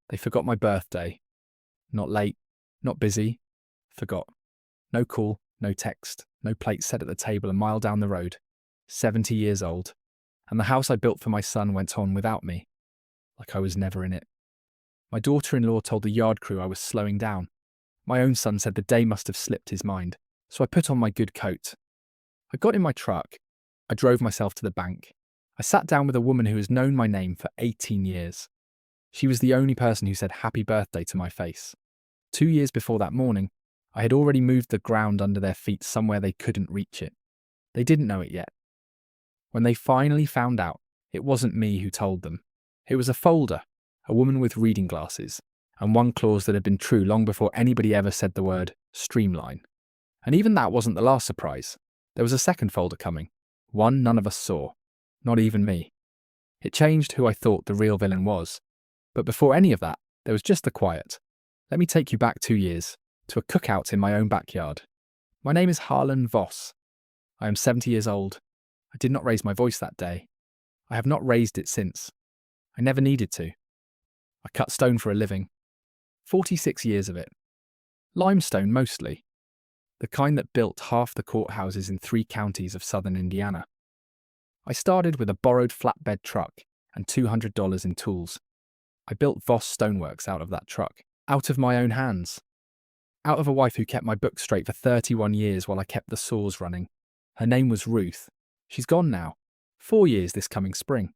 They forgot my birthday. Not late, not busy. Forgot. No call, no text, no plate set at the table a mile down the road. 70 years old. And the house I built for my son went on without me, like I was never in it. My daughter-in-law told the yard crew I was slowing down. My own son said the day must have slipped his mind, so I put on my good coat. I got in my truck. I drove myself to the bank. I sat down with a woman who has known my name for 18 years. She was the only person who said happy birthday to my face. 2 years before that morning, I had already moved the ground under their feet somewhere they couldn't reach it. They didn't know it yet. When they finally found out, it wasn't me who told them. It was a folder, a woman with reading glasses, and one clause that had been true long before anybody ever said the word streamline. And even that wasn't the last surprise. There was a second folder coming, one none of us saw, not even me. It changed who I thought the real villain was. But before any of that, there was just the quiet. Let me take you back 2 years, to a cookout in my own backyard. My name is Harlan Voss. I am 70 years old. I did not raise my voice that day. I have not raised it since. I never needed to. I cut stone for a living. 46 years of it. Limestone mostly. The kind that built half the courthouses in 3 counties of southern Indiana. I started with a borrowed flatbed truck and $200 in tools. I built Voss Stoneworks out of that truck, out of my own hands. Out of a wife who kept my books straight for 31 years while I kept the saws running. Her name was Ruth. She's gone now. 4 years this coming spring.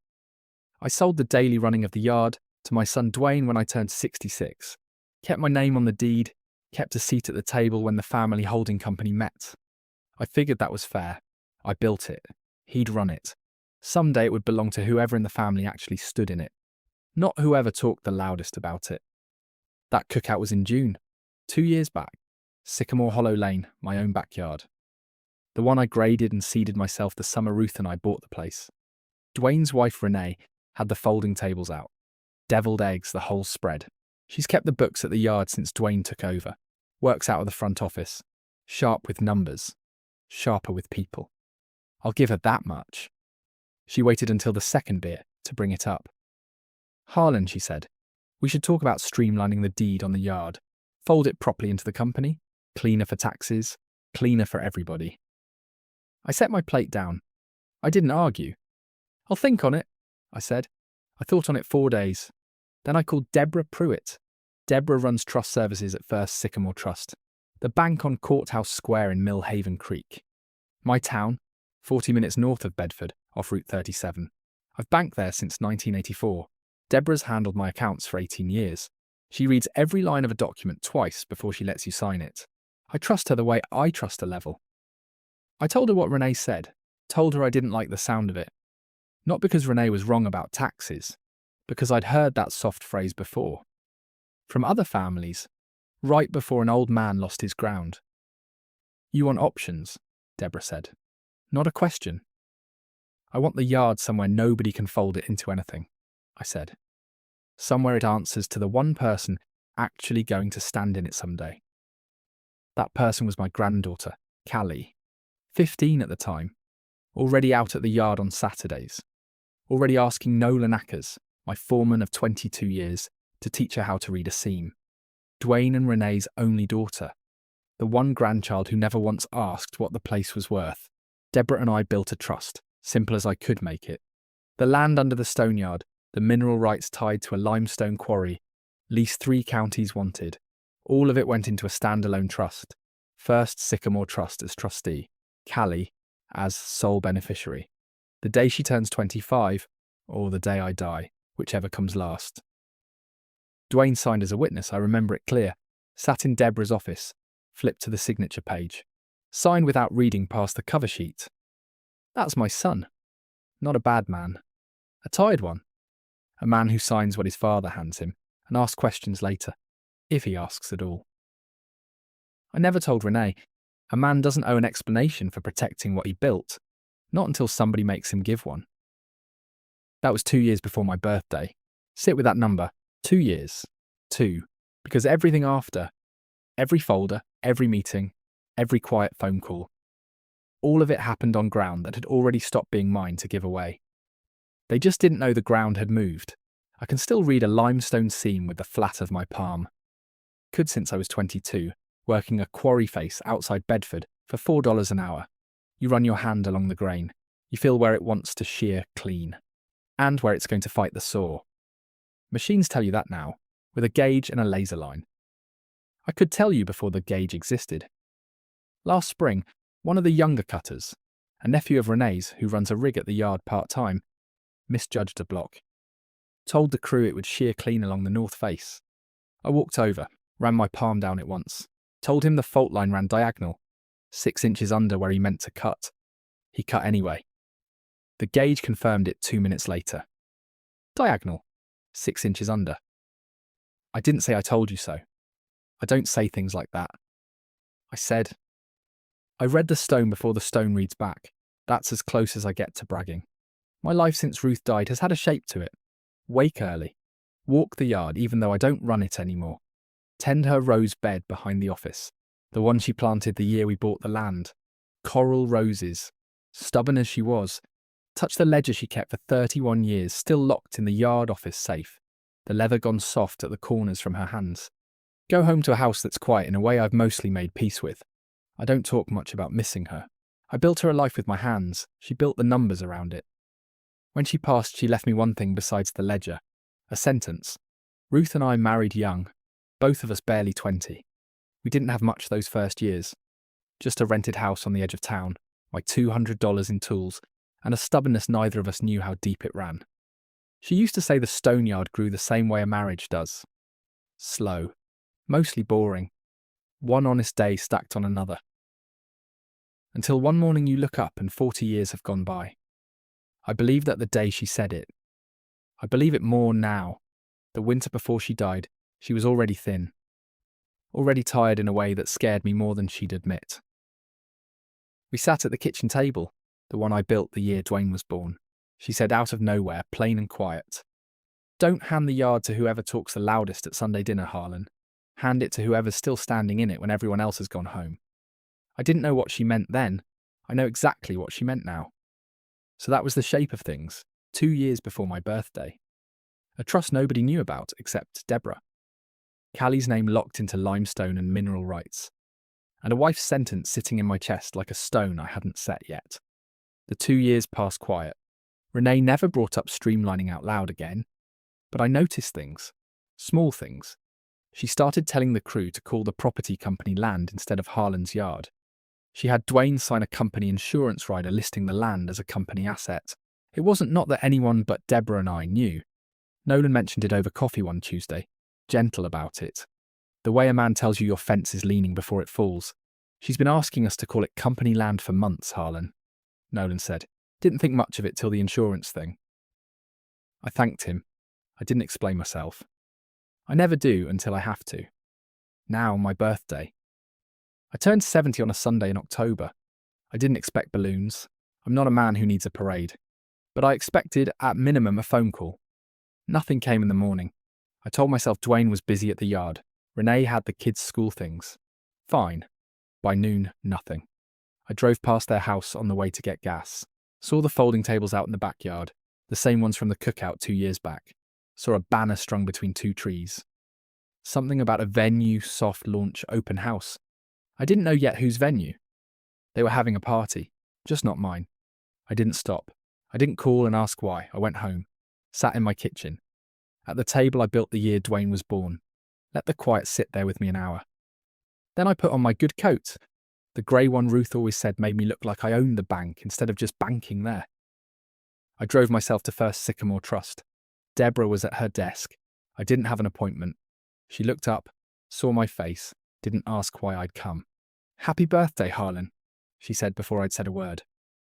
I sold the daily running of the yard to my son Dwayne when I turned 66. Kept my name on the deed, kept a seat at the table when the family holding company met. I figured that was fair. I built it. He'd run it. Someday it would belong to whoever in the family actually stood in it. Not whoever talked the loudest about it. That cookout was in June, 2 years back. Sycamore Hollow Lane, my own backyard. The one I graded and seeded myself the summer Ruth and I bought the place. Dwayne's wife Renee had the folding tables out. Deviled eggs, the whole spread. She's kept the books at the yard since Dwayne took over. Works out of the front office. Sharp with numbers. Sharper with people. I'll give her that much. She waited until the second beer to bring it up. Harlan, she said, we should talk about streamlining the deed on the yard. Fold it properly into the company. Cleaner for taxes. Cleaner for everybody. I set my plate down. I didn't argue. I'll think on it, I said. I thought on it 4 days. Then I called Deborah Pruitt. Deborah runs trust services at First Sycamore Trust, the bank on Courthouse Square in Millhaven Creek. My town, 40 minutes north of Bedford, off Route 37. I've banked there since 1984. Deborah's handled my accounts for 18 years. She reads every line of a document twice before she lets you sign it. I trust her the way I trust a level. I told her what Renee said, told her I didn't like the sound of it. Not because Renee was wrong about taxes, because I'd heard that soft phrase before. From other families, right before an old man lost his ground. You want options, Deborah said. Not a question. I want the yard somewhere nobody can fold it into anything, I said. Somewhere it answers to the one person actually going to stand in it someday. That person was my granddaughter, Callie, 15 at the time, already out at the yard on Saturdays, already asking Nolan Ackers, my foreman of 22 years, to teach her how to read a seam. Dwayne and Renee's only daughter, the one grandchild who never once asked what the place was worth. Deborah and I built a trust, simple as I could make it. The land under the stoneyard, the mineral rights tied to a limestone quarry, lease 3 counties wanted. All of it went into a standalone trust. First Sycamore Trust as trustee, Callie as sole beneficiary. The day she turns 25, or the day I die, whichever comes last. Dwayne signed as a witness, I remember it clear. Sat in Deborah's office, flipped to the signature page. Signed without reading past the cover sheet. That's my son. Not a bad man. A tired one. A man who signs what his father hands him and asks questions later, if he asks at all. I never told Renee, a man doesn't owe an explanation for protecting what he built, not until somebody makes him give one. That was 2 years before my birthday. Sit with that number, 2 years. 2. Because everything after, every folder, every meeting, every quiet phone call, all of it happened on ground that had already stopped being mine to give away. They just didn't know the ground had moved. I can still read a limestone seam with the flat of my palm. Could since I was 22, working a quarry face outside Bedford for $4 an hour. You run your hand along the grain. You feel where it wants to shear clean, and where it's going to fight the saw. Machines tell you that now, with a gauge and a laser line. I could tell you before the gauge existed. Last spring, one of the younger cutters, a nephew of Renee's who runs a rig at the yard part-time, misjudged a block. Told the crew it would shear clean along the north face. I walked over, ran my palm down it once, told him the fault line ran diagonal, 6 inches under where he meant to cut. He cut anyway. The gauge confirmed it 2 minutes later. Diagonal, 6 inches under. I didn't say I told you so. I don't say things like that. I said, I read the stone before the stone reads back. That's as close as I get to bragging. My life since Ruth died has had a shape to it. Wake early. Walk the yard even though I don't run it anymore. Tend her rose bed behind the office. The one she planted the year we bought the land. Coral roses. Stubborn as she was. Touch the ledger she kept for 31 years, still locked in the yard office safe. The leather gone soft at the corners from her hands. Go home to a house that's quiet in a way I've mostly made peace with. I don't talk much about missing her. I built her a life with my hands. She built the numbers around it. When she passed, she left me one thing besides the ledger. A sentence. Ruth and I married young. Both of us barely 20. We didn't have much those first years. Just a rented house on the edge of town, my $200 in tools, and a stubbornness neither of us knew how deep it ran. She used to say the stone yard grew the same way a marriage does. Slow. Mostly boring. One honest day stacked on another. Until one morning you look up and 40 years have gone by. I believe that the day she said it. I believe it more now. The winter before she died, she was already thin. Already tired in a way that scared me more than she'd admit. We sat at the kitchen table, the one I built the year Dwayne was born. She said out of nowhere, plain and quiet. Don't hand the yard to whoever talks the loudest at Sunday dinner, Harlan. Hand it to whoever's still standing in it when everyone else has gone home. I didn't know what she meant then. I know exactly what she meant now. So that was the shape of things, 2 years before my birthday. A trust nobody knew about except Deborah. Callie's name locked into limestone and mineral rights. And a wife's sentence sitting in my chest like a stone I hadn't set yet. The 2 years passed quiet. Renee never brought up streamlining out loud again. But I noticed things. Small things. She started telling the crew to call the property company land instead of Harlan's yard. She had Dwayne sign a company insurance rider listing the land as a company asset. It wasn't not that anyone but Deborah and I knew. Nolan mentioned it over coffee one Tuesday, gentle about it. The way a man tells you your fence is leaning before it falls. She's been asking us to call it company land for months, Harlan. Nolan said. Didn't think much of it till the insurance thing. I thanked him. I didn't explain myself. I never do until I have to. Now, my birthday. I turned 70 on a Sunday in October. I didn't expect balloons. I'm not a man who needs a parade. But I expected, at minimum, a phone call. Nothing came in the morning. I told myself Dwayne was busy at the yard. Renee had the kids' school things. Fine. By noon, nothing. I drove past their house on the way to get gas. Saw the folding tables out in the backyard, the same ones from the cookout 2 years back. Saw a banner strung between 2 trees. Something about a venue, soft launch, open house. I didn't know yet whose venue. They were having a party, just not mine. I didn't stop. I didn't call and ask why. I went home. Sat in my kitchen. At the table I built the year Dwayne was born. Let the quiet sit there with me an hour. Then I put on my good coat. The grey one Ruth always said made me look like I owned the bank instead of just banking there. I drove myself to First Sycamore Trust. Deborah was at her desk. I didn't have an appointment. She looked up, saw my face, didn't ask why I'd come. Happy birthday, Harlan, she said before I'd said a word.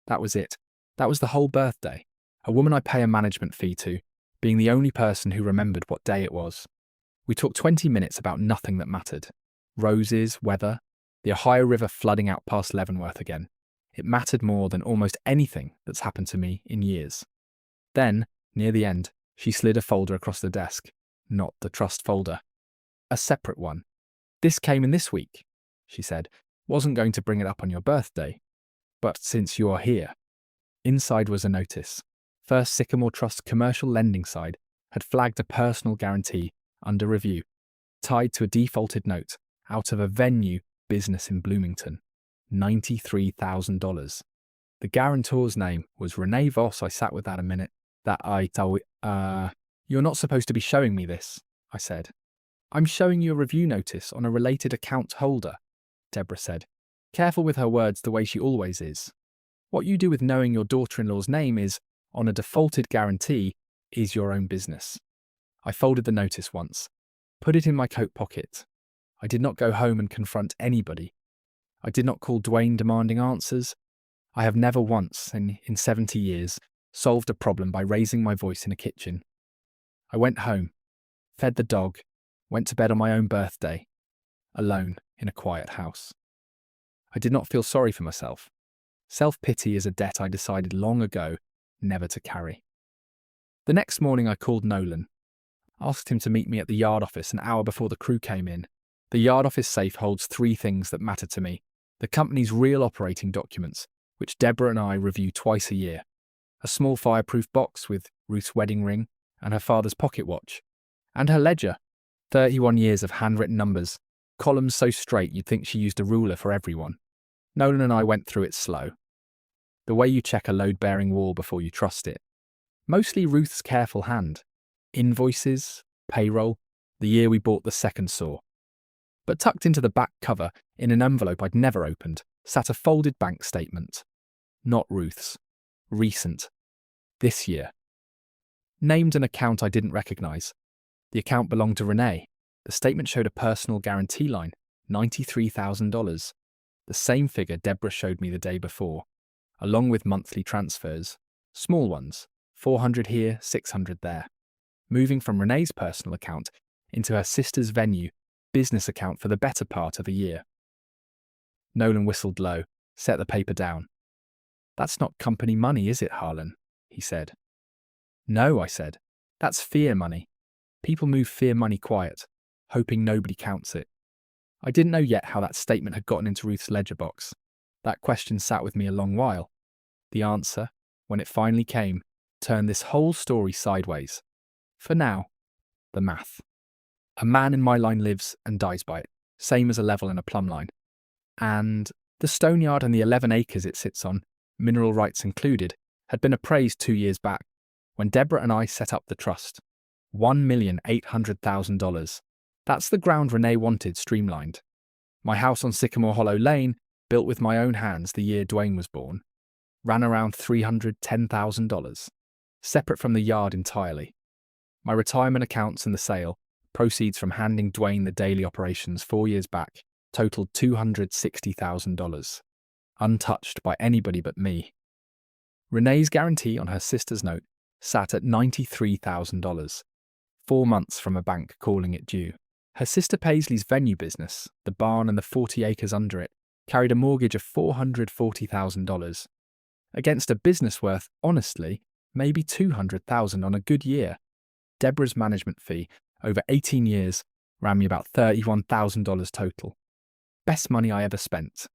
That was it. That was the whole birthday. A woman I pay a management fee to, being the only person who remembered what day it was. We talked 20 minutes about nothing that mattered. Roses, weather, the Ohio River flooding out past Leavenworth again. It mattered more than almost anything that's happened to me in years. Then, near the end, she slid a folder across the desk. Not the trust folder. A separate one. This came in this week, she said. Wasn't going to bring it up on your birthday. But since you're here. Inside was a notice. First Sycamore Trust commercial lending side. had flagged a personal guarantee under review, tied to a defaulted note out of a venue business in Bloomington. $93,000. The guarantor's name was Renee Voss. I sat with that a minute. You're not supposed to be showing me this, I said. I'm showing you a review notice on a related account holder, Deborah said, careful with her words the way she always is. What you do with knowing your daughter-in-law's name is, on a defaulted guarantee, is your own business. I folded the notice once, put it in my coat pocket. I did not go home and confront anybody. I did not call Dwayne demanding answers. I have never once, in 70 years, solved a problem by raising my voice in a kitchen. I went home, fed the dog, went to bed on my own birthday, alone in a quiet house. I did not feel sorry for myself. Self-pity is a debt I decided long ago never to carry. The next morning I called Nolan, asked him to meet me at the yard office an hour before the crew came in. The yard office safe holds 3 things that matter to me: the company's real operating documents, which Deborah and I review twice a year, a small fireproof box with Ruth's wedding ring and her father's pocket watch, and her ledger, 31 years of handwritten numbers, columns so straight you'd think she used a ruler for everyone. Nolan and I went through it slow. The way you check a load-bearing wall before you trust it. Mostly Ruth's careful hand. Invoices, payroll, the year we bought the second saw. But tucked into the back cover, in an envelope I'd never opened, sat a folded bank statement. Not Ruth's. Recent. This year. Named an account I didn't recognise. The account belonged to Renee. The statement showed a personal guarantee line, $93,000. The same figure Deborah showed me the day before, along with monthly transfers. Small ones, 400 here, 600 there. Moving from Renee's personal account into her sister's venue business account for the better part of a year. Nolan whistled low, set the paper down. That's not company money, is it, Harlan? He said. No, I said. That's fear money. People move fear money quiet, hoping nobody counts it. I didn't know yet how that statement had gotten into Ruth's ledger box. That question sat with me a long while. The answer, when it finally came, turned this whole story sideways. For now, the math. A man in my line lives and dies by it, same as a level in a plumb line. And the stone yard and the 11 acres it sits on, mineral rights included, had been appraised 2 years back, when Deborah and I set up the trust. $1,800,000. That's the ground Renee wanted streamlined. My house on Sycamore Hollow Lane, built with my own hands the year Dwayne was born, ran around $310,000, separate from the yard entirely. My retirement accounts and the sale, proceeds from handing Dwayne the daily operations 4 years back, totaled $260,000, untouched by anybody but me. Renee's guarantee on her sister's note sat at $93,000, 4 months from a bank calling it due. Her sister Paisley's venue business, the barn and the 40 acres under it, carried a mortgage of $440,000, against a business worth, honestly, maybe $200,000 on a good year. Deborah's management fee, over 18 years, ran me about $31,000 total. Best money I ever spent.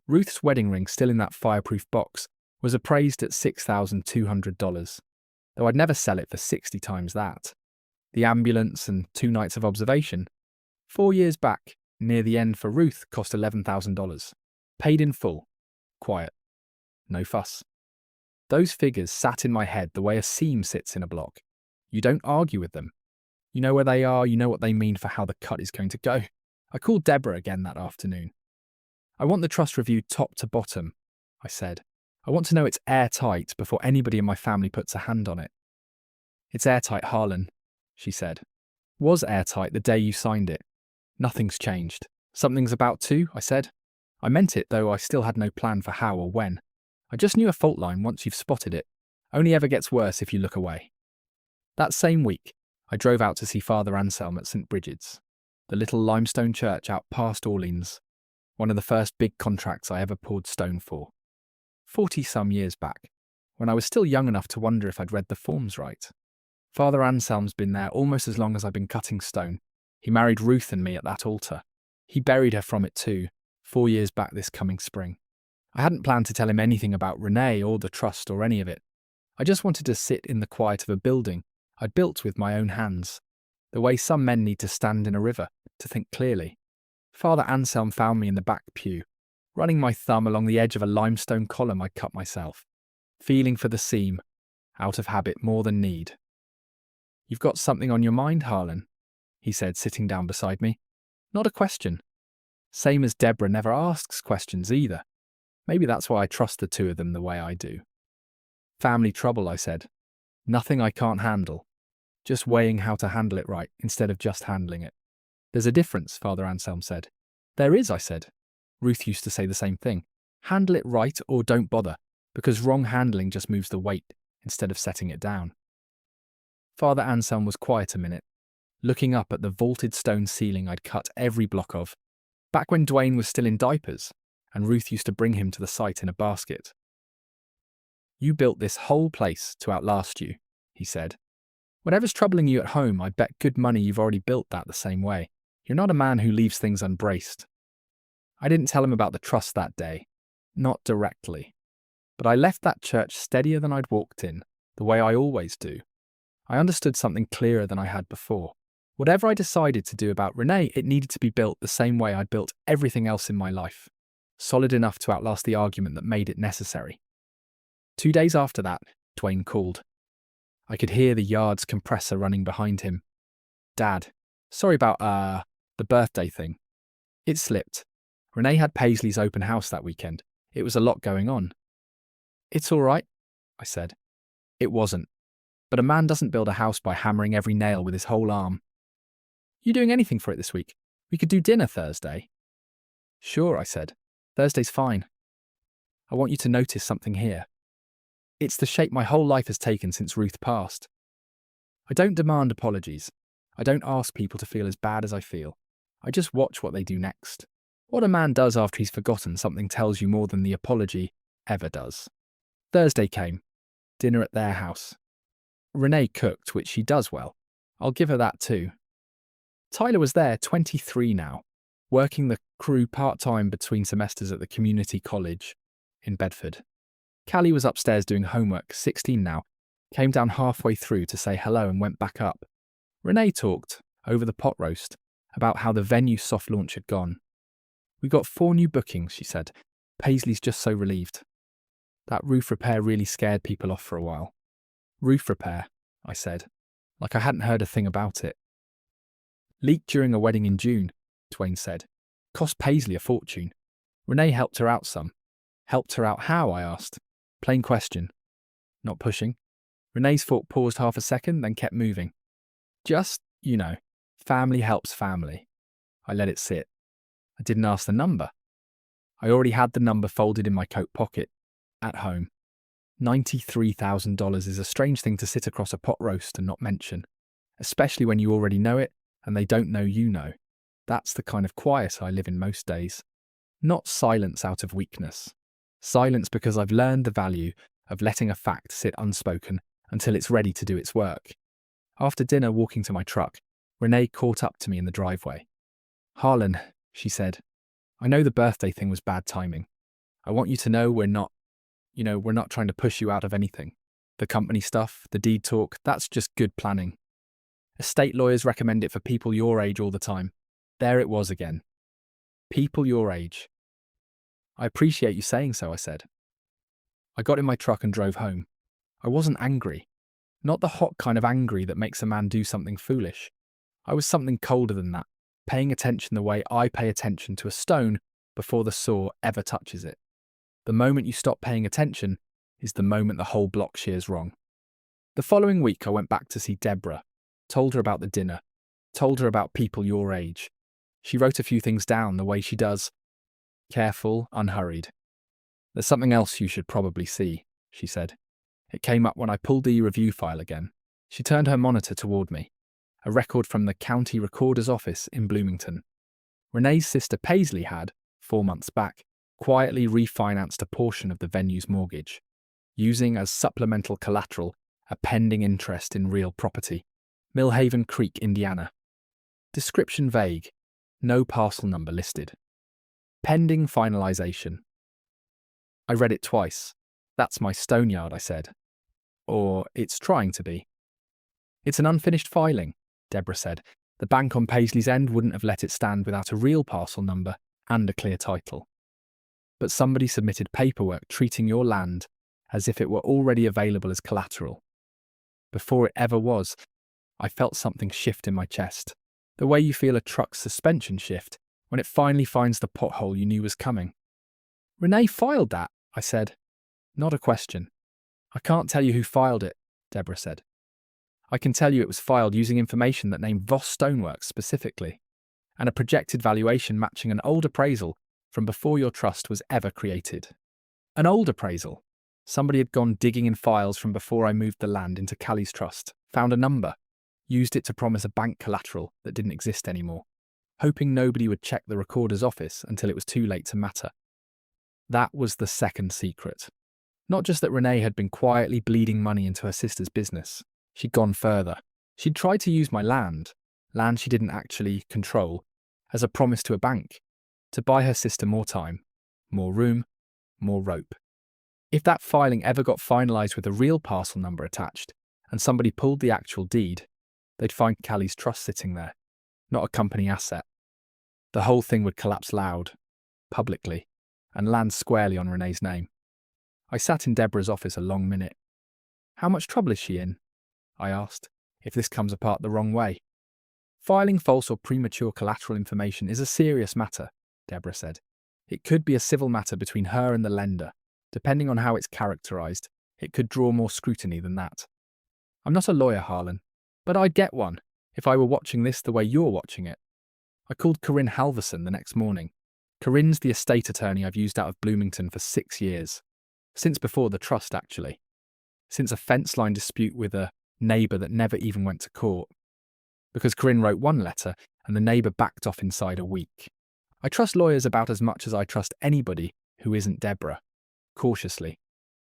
Ruth's wedding ring, still in that fireproof box, was appraised at $6,200, though I'd never sell it for 60 times that. The ambulance and 2 nights of observation, 4 years back, near the end for Ruth, cost $11,000. Paid in full. Quiet. No fuss. Those figures sat in my head the way a seam sits in a block. You don't argue with them. You know where they are, you know what they mean for how the cut is going to go. I called Deborah again that afternoon. I want the trust reviewed top to bottom, I said. I want to know it's airtight before anybody in my family puts a hand on it. It's airtight, Harlan, she said. Was airtight the day you signed it. Nothing's changed. Something's about to, I said. I meant it, though I still had no plan for how or when. I just knew a fault line once you've spotted it. Only ever gets worse if you look away. That same week, I drove out to see Father Anselm at St. Bridget's, the little limestone church out past Orleans, one of the first big contracts I ever poured stone for. 40-some years back, when I was still young enough to wonder if I'd read the forms right. Father Anselm's been there almost as long as I've been cutting stone. He married Ruth and me at that altar. He buried her from it too, 4 years back this coming spring. I hadn't planned to tell him anything about Renee or the trust or any of it. I just wanted to sit in the quiet of a building I'd built with my own hands, the way some men need to stand in a river to think clearly. Father Anselm found me in the back pew, running my thumb along the edge of a limestone column I'd cut myself, feeling for the seam, out of habit more than need. "You've got something on your mind, Harlan," he said, sitting down beside me. "Not a question. Same as Deborah never asks questions either. Maybe that's why I trust the two of them the way I do." "Family trouble," I said. "Nothing I can't handle. Just weighing how to handle it right instead of just handling it." "There's a difference," Father Anselm said. "There is," I said. Ruth used to say the same thing. Handle it right or don't bother, because wrong handling just moves the weight instead of setting it down. Father Anselm was quiet a minute, looking up at the vaulted stone ceiling I'd cut every block of, back when Dwayne was still in diapers and Ruth used to bring him to the site in a basket. "You built this whole place to outlast you," he said. "Whatever's troubling you at home, I bet good money you've already built that the same way. You're not a man who leaves things unbraced." I didn't tell him about the trust that day, not directly. But I left that church steadier than I'd walked in, the way I always do. I understood something clearer than I had before. Whatever I decided to do about Renee, it needed to be built the same way I'd built everything else in my life, solid enough to outlast the argument that made it necessary. 2 days after that, Dwayne called. I could hear the yard's compressor running behind him. "Dad, sorry about, the birthday thing. It slipped. Renee had Paisley's open house that weekend. It was a lot going on." "It's all right," I said. It wasn't. But a man doesn't build a house by hammering every nail with his whole arm. "You doing anything for it this week? We could do dinner Thursday." "Sure," I said. "Thursday's fine. I want you to notice something here. It's the shape my whole life has taken since Ruth passed. I don't demand apologies. I don't ask people to feel as bad as I feel. I just watch what they do next. What a man does after he's forgotten something tells you more than the apology ever does." Thursday came. Dinner at their house. Renee cooked, which she does well. I'll give her that too. Tyler was there, 23 now, working the crew part-time between semesters at the community college in Bedford. Callie was upstairs doing homework, 16 now, came down halfway through to say hello and went back up. Renee talked, over the pot roast, about how the venue soft launch had gone. "We got 4 new bookings," she said. "Paisley's just so relieved. That roof repair really scared people off for a while." "Roof repair," I said, like I hadn't heard a thing about it. "Leaked during a wedding in June," Dwayne said. "Cost Paisley a fortune. Renee helped her out some." "Helped her out how?" I asked. Plain question. Not pushing. Renee's fork paused half a second, then kept moving. "Just, family helps family." I let it sit. I didn't ask the number. I already had the number folded in my coat pocket, at home. $93,000 is a strange thing to sit across a pot roast and not mention, especially when you already know it and they don't know you know. That's the kind of quiet I live in most days. Not silence out of weakness. Silence because I've learned the value of letting a fact sit unspoken until it's ready to do its work. After dinner, walking to my truck, Renee caught up to me in the driveway. "Harlan," she said, "I know the birthday thing was bad timing. I want you to know we're not trying to push you out of anything. The company stuff, the deed talk, that's just good planning. Estate lawyers recommend it for people your age all the time." There it was again. People your age. "I appreciate you saying so," I said. I got in my truck and drove home. I wasn't angry. Not the hot kind of angry that makes a man do something foolish. I was something colder than that, paying attention the way I pay attention to a stone before the saw ever touches it. The moment you stop paying attention is the moment the whole block shears wrong. The following week I went back to see Deborah, told her about the dinner, told her about people your age. She wrote a few things down the way she does. Careful, unhurried. "There's something else you should probably see," she said. It came up when I pulled the review file again. She turned her monitor toward me. A record from the county recorder's office in Bloomington. Renee's sister Paisley had, 4 months back, quietly refinanced a portion of the venue's mortgage, using as supplemental collateral a pending interest in real property. Millhaven Creek, Indiana. Description vague. No parcel number listed. Pending finalization. I read it twice. "That's my stone yard," I said. Or, "It's trying to be." It's an unfinished filing, Deborah said. The bank on Paisley's End wouldn't have let it stand without a real parcel number and a clear title. But somebody submitted paperwork treating your land as if it were already available as collateral. Before it ever was, I felt something shift in my chest, the way you feel a truck's suspension shift when it finally finds the pothole you knew was coming. Renee filed that, I said. Not a question. I can't tell you who filed it, Deborah said. I can tell you it was filed using information that named Voss Stoneworks specifically, and a projected valuation matching an old appraisal from before your trust was ever created. An old appraisal. Somebody had gone digging in files from before I moved the land into Callie's trust, found a number, used it to promise a bank collateral that didn't exist anymore, hoping nobody would check the recorder's office until it was too late to matter. That was the second secret. Not just that Renee had been quietly bleeding money into her sister's business. She'd gone further. She'd tried to use my land she didn't actually control, as a promise to a bank, to buy her sister more time, more room, more rope. If that filing ever got finalised with a real parcel number attached, and somebody pulled the actual deed, they'd find Callie's trust sitting there, not a company asset. The whole thing would collapse loud, publicly, and land squarely on Renee's name. I sat in Deborah's office a long minute. How much trouble is she in? I asked, if this comes apart the wrong way. Filing false or premature collateral information is a serious matter, Deborah said. It could be a civil matter between her and the lender. Depending on how it's characterised, it could draw more scrutiny than that. I'm not a lawyer, Harlan, but I'd get one if I were watching this the way you're watching it. I called Corinne Halverson the next morning. Corinne's the estate attorney I've used out of Bloomington for 6 years. Since before the trust, actually. Since a fence line dispute with a neighbour that never even went to court. Because Corinne wrote one letter and the neighbour backed off inside a week. I trust lawyers about as much as I trust anybody who isn't Deborah. Cautiously.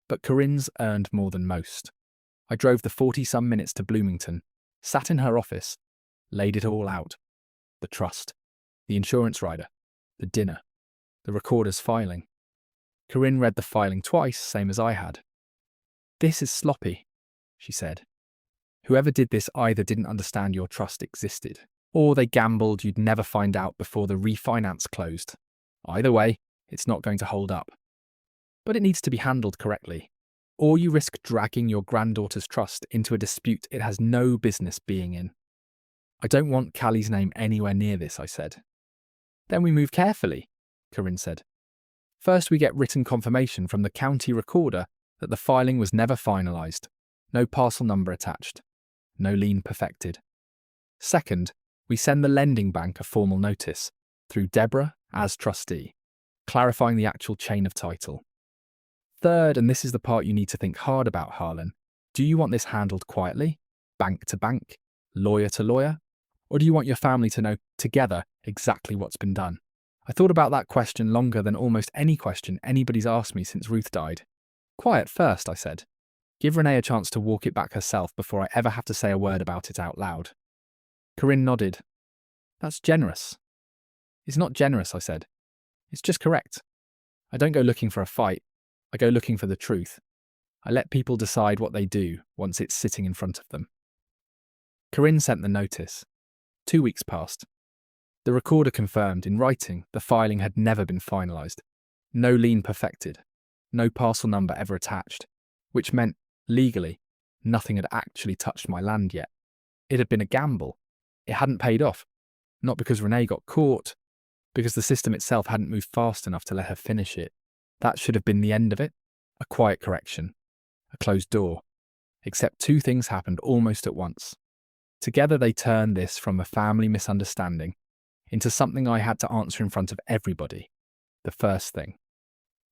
But Corinne's earned more than most. I drove the 40-some minutes to Bloomington, sat in her office, laid it all out. The trust, the insurance rider, the dinner, the recorder's filing. Corinne read the filing twice, same as I had. This is sloppy, she said. Whoever did this either didn't understand your trust existed, or they gambled you'd never find out before the refinance closed. Either way, it's not going to hold up. But it needs to be handled correctly, or you risk dragging your granddaughter's trust into a dispute it has no business being in. I don't want Callie's name anywhere near this, I said. Then we move carefully, Corinne said. First, we get written confirmation from the county recorder that the filing was never finalised, no parcel number attached, no lien perfected. Second, we send the lending bank a formal notice, through Deborah as trustee, clarifying the actual chain of title. Third, and this is the part you need to think hard about, Harlan, do you want this handled quietly, bank to bank, lawyer to lawyer, or do you want your family to know together exactly what's been done? I thought about that question longer than almost any question anybody's asked me since Ruth died. Quiet first, I said. Give Renee a chance to walk it back herself before I ever have to say a word about it out loud. Corinne nodded. That's generous. It's not generous, I said. It's just correct. I don't go looking for a fight. I go looking for the truth. I let people decide what they do once it's sitting in front of them. Corinne sent the notice. 2 weeks passed. The recorder confirmed in writing the filing had never been finalised. No lien perfected. No parcel number ever attached. Which meant, legally, nothing had actually touched my land yet. It had been a gamble. It hadn't paid off. Not because Renee got caught, because the system itself hadn't moved fast enough to let her finish it. That should have been the end of it. A quiet correction. A closed door. Except 2 things happened almost at once. Together they turned this from a family misunderstanding into something I had to answer in front of everybody. The first thing.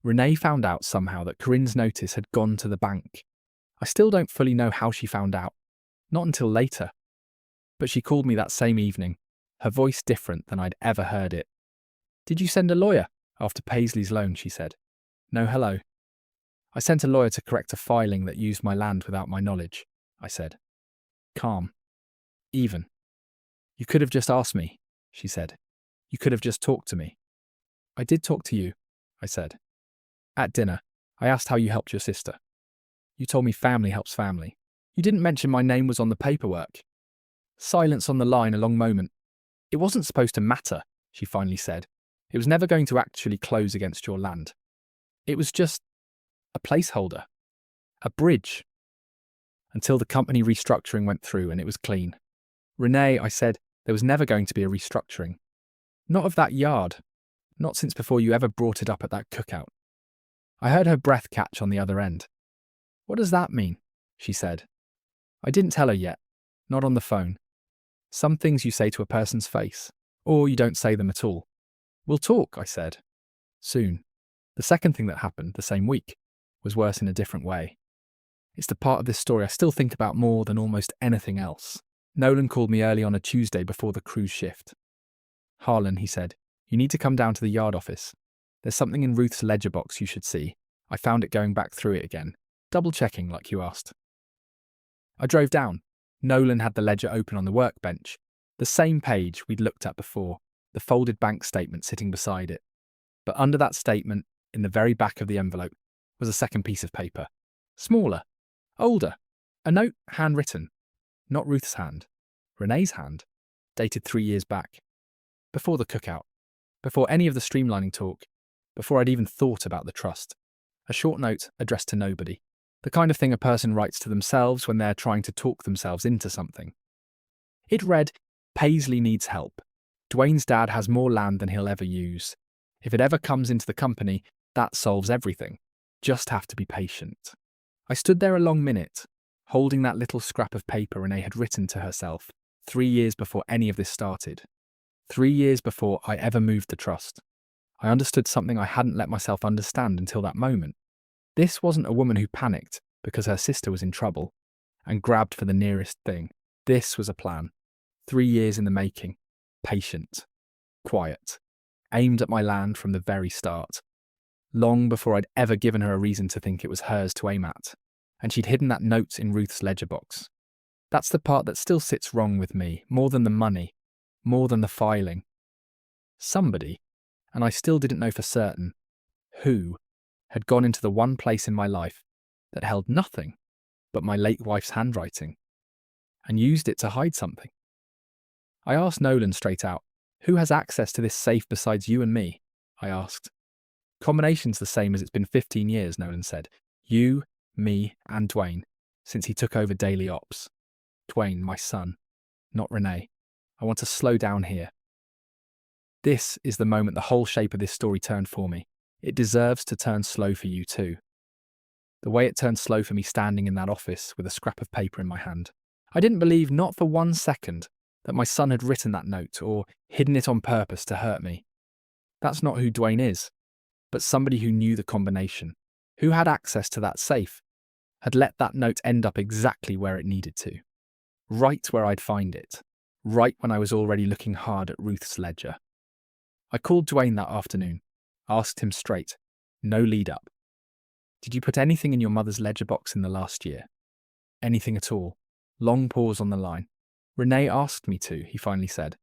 Renee found out somehow that Corinne's notice had gone to the bank. I still don't fully know how she found out. Not until later. But she called me that same evening, her voice different than I'd ever heard it. Did you send a lawyer after Paisley's loan, she said. No hello. I sent a lawyer to correct a filing that used my land without my knowledge, I said. Calm. Even. You could have just asked me, she said. You could have just talked to me. I did talk to you, I said. At dinner, I asked how you helped your sister. You told me family helps family. You didn't mention my name was on the paperwork. Silence on the line, a long moment. It wasn't supposed to matter, she finally said. It was never going to actually close against your land. It was just a placeholder, a bridge, until the company restructuring went through and it was clean. Renee, I said, there was never going to be a restructuring. Not of that yard. Not since before you ever brought it up at that cookout. I heard her breath catch on the other end. What does that mean? She said. I didn't tell her yet. Not on the phone. Some things you say to a person's face, or you don't say them at all. We'll talk, I said. Soon. The second thing that happened, the same week, was worse in a different way. It's the part of this story I still think about more than almost anything else. Nolan called me early on a Tuesday before the cruise shift. Harlan, he said, you need to come down to the yard office. There's something in Ruth's ledger box you should see. I found it going back through it again, double-checking like you asked. I drove down. Nolan had the ledger open on the workbench, the same page we'd looked at before, the folded bank statement sitting beside it. But under that statement, in the very back of the envelope, was a second piece of paper. Smaller, older, a note handwritten. Not Ruth's hand, Renee's hand, dated 3 years back. Before the cookout, before any of the streamlining talk, before I'd even thought about the trust. A short note addressed to nobody. The kind of thing a person writes to themselves when they're trying to talk themselves into something. It read, Paisley needs help. Dwayne's dad has more land than he'll ever use. If it ever comes into the company, that solves everything. Just have to be patient. I stood there a long minute, holding that little scrap of paper Renee had written to herself 3 years before any of this started. 3 years before I ever moved the trust. I understood something I hadn't let myself understand until that moment. This wasn't a woman who panicked because her sister was in trouble and grabbed for the nearest thing. This was a plan. 3 years in the making. Patient. Quiet. Aimed at my land from the very start. Long before I'd ever given her a reason to think it was hers to aim at. And she'd hidden that note in Ruth's ledger box. That's the part that still sits wrong with me, more than the money, more than the filing. Somebody, and I still didn't know for certain, who, had gone into the one place in my life that held nothing but my late wife's handwriting, and used it to hide something. I asked Nolan straight out, who has access to this safe besides you and me? I asked. Combination's the same as it's been 15 years, Nolan said. You, me, and Dwayne, since he took over daily ops. Dwayne, my son, not Renee. I want to slow down here. This is the moment the whole shape of this story turned for me. It deserves to turn slow for you too. The way it turned slow for me standing in that office with a scrap of paper in my hand. I didn't believe, not for 1 second, that my son had written that note or hidden it on purpose to hurt me. That's not who Dwayne is, but somebody who knew the combination, who had access to that safe, had let that note end up exactly where it needed to. Right where I'd find it. Right when I was already looking hard at Ruth's ledger. I called Dwayne that afternoon, asked him straight, no lead up. Did you put anything in your mother's ledger box in the last year? Anything at all? Long pause on the line. Renee asked me to, he finally said.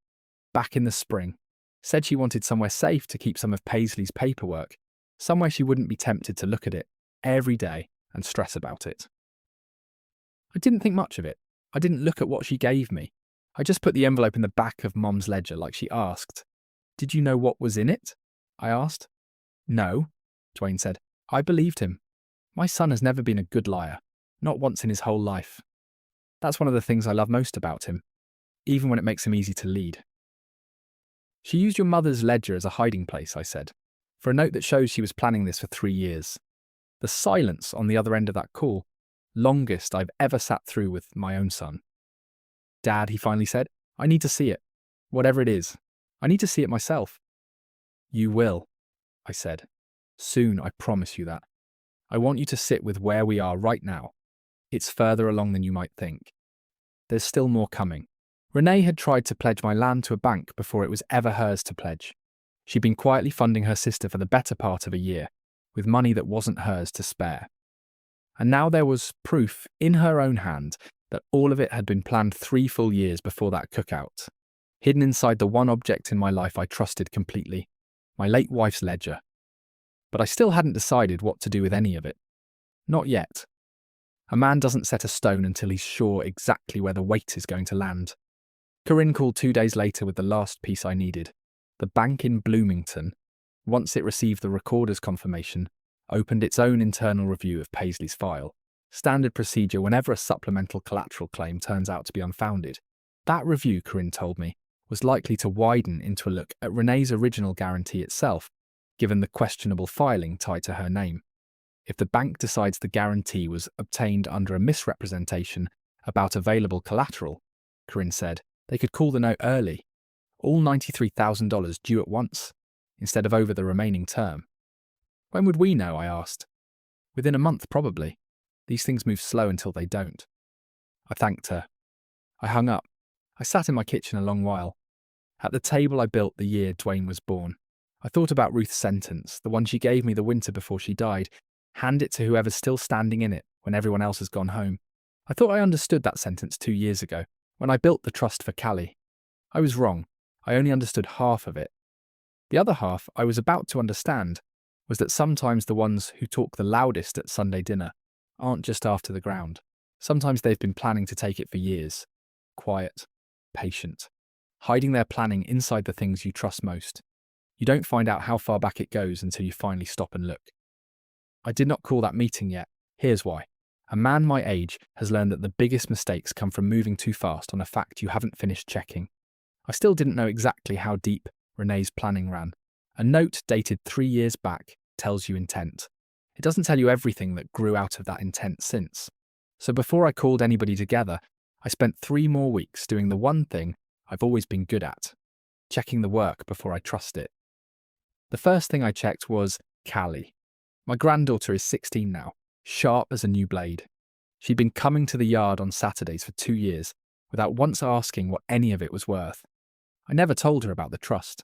Back in the spring. Said she wanted somewhere safe to keep some of Paisley's paperwork, somewhere she wouldn't be tempted to look at it every day and stress about it. I didn't think much of it. I didn't look at what she gave me. I just put the envelope in the back of Mom's ledger like she asked. Did you know what was in it? I asked. No, Dwayne said. I believed him. My son has never been a good liar, not once in his whole life. That's one of the things I love most about him, even when it makes him easy to lead. She used your mother's ledger as a hiding place, I said, for a note that shows she was planning this for 3 years. The silence on the other end of that call, longest I've ever sat through with my own son. Dad, he finally said, I need to see it. Whatever it is, I need to see it myself. You will, I said. Soon, I promise you that. I want you to sit with where we are right now. It's further along than you might think. There's still more coming. Renee had tried to pledge my land to a bank before it was ever hers to pledge. She'd been quietly funding her sister for the better part of a year, with money that wasn't hers to spare. And now there was proof in her own hand that all of it had been planned 3 full years before that cookout, hidden inside the one object in my life I trusted completely, my late wife's ledger. But I still hadn't decided what to do with any of it. Not yet. A man doesn't set a stone until he's sure exactly where the weight is going to land. Corinne called 2 days later with the last piece I needed. The bank in Bloomington, once it received the recorder's confirmation, opened its own internal review of Paisley's file. Standard procedure whenever a supplemental collateral claim turns out to be unfounded. That review, Corinne told me, was likely to widen into a look at Renee's original guarantee itself, given the questionable filing tied to her name. If the bank decides the guarantee was obtained under a misrepresentation about available collateral, Corinne said, they could call the note early, all $93,000 due at once, instead of over the remaining term. When would we know, I asked. Within a month, probably. These things move slow until they don't. I thanked her. I hung up. I sat in my kitchen a long while. At the table I built the year Dwayne was born. I thought about Ruth's sentence, the one she gave me the winter before she died. Hand it to whoever's still standing in it when everyone else has gone home. I thought I understood that sentence 2 years ago, when I built the trust for Callie. I was wrong. I only understood half of it. The other half I was about to understand was that sometimes the ones who talk the loudest at Sunday dinner aren't just after the ground. Sometimes they've been planning to take it for years. Quiet, patient, hiding their planning inside the things you trust most. You don't find out how far back it goes until you finally stop and look. I did not call that meeting yet. Here's why. A man my age has learned that the biggest mistakes come from moving too fast on a fact you haven't finished checking. I still didn't know exactly how deep Renee's planning ran. A note dated 3 years back tells you intent. It doesn't tell you everything that grew out of that intent since. So before I called anybody together, I spent 3 more weeks doing the one thing I've always been good at, checking the work before I trust it. The first thing I checked was Callie. My granddaughter is 16 now, sharp as a new blade. She'd been coming to the yard on Saturdays for 2 years without once asking what any of it was worth. I never told her about the trust.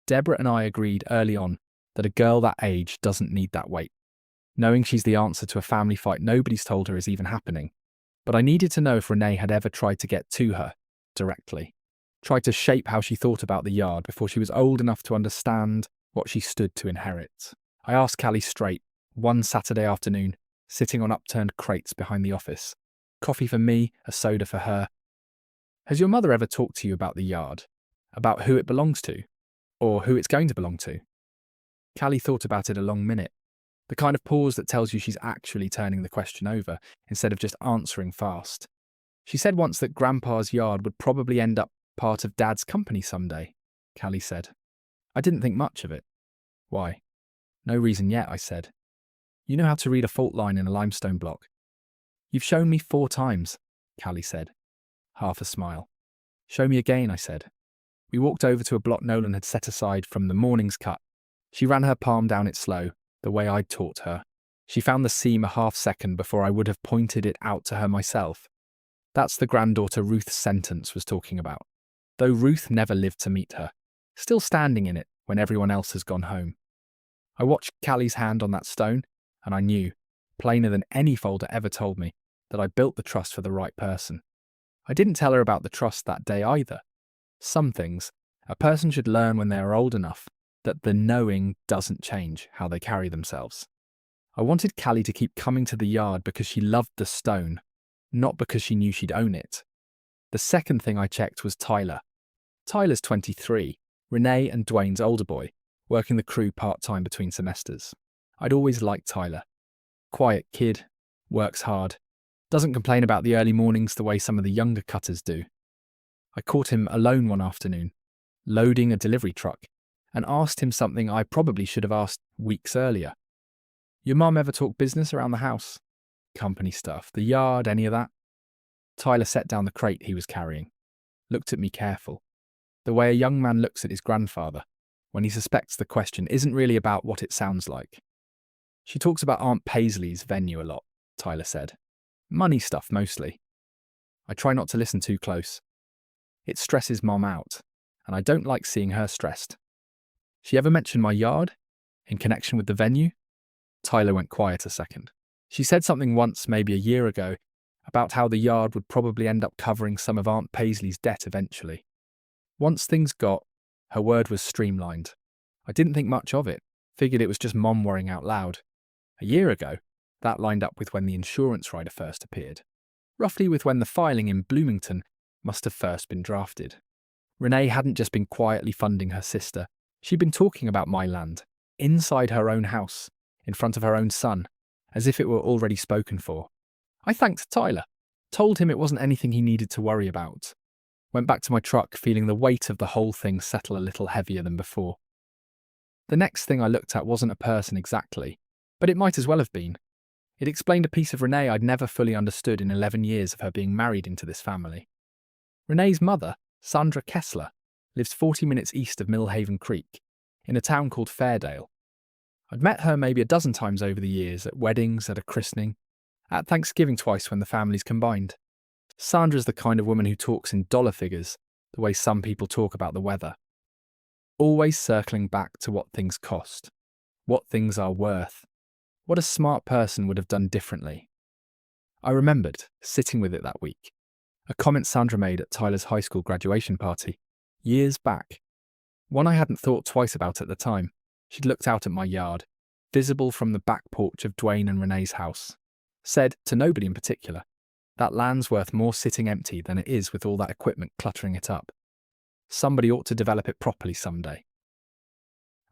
Deborah and I agreed early on that a girl that age doesn't need that weight, knowing she's the answer to a family fight nobody's told her is even happening. But I needed to know if Renee had ever tried to get to her directly, tried to shape how she thought about the yard before she was old enough to understand what she stood to inherit. I asked Callie straight, one Saturday afternoon, sitting on upturned crates behind the office. Coffee for me, a soda for her. Has your mother ever talked to you about the yard? About who it belongs to? Or who it's going to belong to? Callie thought about it a long minute. The kind of pause that tells you she's actually turning the question over instead of just answering fast. She said once that Grandpa's yard would probably end up part of Dad's company someday, Callie said. I didn't think much of it. Why? No reason yet, I said. You know how to read a fault line in a limestone block. You've shown me 4 times, Callie said. Half a smile. Show me again, I said. We walked over to a block Nolan had set aside from the morning's cut. She ran her palm down it slow, the way I'd taught her. She found the seam a half second before I would have pointed it out to her myself. That's the granddaughter Ruth's sentence was talking about, though Ruth never lived to meet her, still standing in it when everyone else has gone home. I watched Callie's hand on that stone, and I knew, plainer than any folder ever told me, that I built the trust for the right person. I didn't tell her about the trust that day either. Some things a person should learn when they are old enough that the knowing doesn't change how they carry themselves. I wanted Callie to keep coming to the yard because she loved the stone, not because she knew she'd own it. The second thing I checked was Tyler. Tyler's 23, Renee and Dwayne's older boy, working the crew part-time between semesters. I'd always liked Tyler. Quiet kid, works hard, doesn't complain about the early mornings the way some of the younger cutters do. I caught him alone one afternoon, loading a delivery truck, and asked him something I probably should have asked weeks earlier. Your mum ever talk business around the house? Company stuff, the yard, any of that? Tyler set down the crate he was carrying, looked at me careful, the way a young man looks at his grandfather when he suspects the question isn't really about what it sounds like. She talks about Aunt Paisley's venue a lot, Tyler said. Money stuff mostly. I try not to listen too close. It stresses Mom out, and I don't like seeing her stressed. She ever mentioned my yard in connection with the venue? Tyler went quiet a second. She said something once, maybe a year ago, about how the yard would probably end up covering some of Aunt Paisley's debt eventually. Once things got, her word was streamlined. I didn't think much of it, figured it was just Mom worrying out loud. A year ago, that lined up with when the insurance rider first appeared, roughly with when the filing in Bloomington must have first been drafted. Renee hadn't just been quietly funding her sister, she'd been talking about my land, inside her own house, in front of her own son, as if it were already spoken for. I thanked Tyler, told him it wasn't anything he needed to worry about. Went back to my truck feeling the weight of the whole thing settle a little heavier than before. The next thing I looked at wasn't a person exactly, but it might as well have been. It explained a piece of Renee I'd never fully understood in 11 years of her being married into this family. Renee's mother, Sandra Kessler, lives 40 minutes east of Millhaven Creek, in a town called Fairdale. I'd met her maybe a dozen times over the years, at weddings, at a christening, at Thanksgiving twice when the families combined. Sandra's the kind of woman who talks in dollar figures, the way some people talk about the weather. Always circling back to what things cost, what things are worth, what a smart person would have done differently. I remembered, sitting with it that week, a comment Sandra made at Tyler's high school graduation party, years back. One I hadn't thought twice about at the time. She'd looked out at my yard, visible from the back porch of Dwayne and Renee's house. Said, to nobody in particular, that land's worth more sitting empty than it is with all that equipment cluttering it up. Somebody ought to develop it properly someday.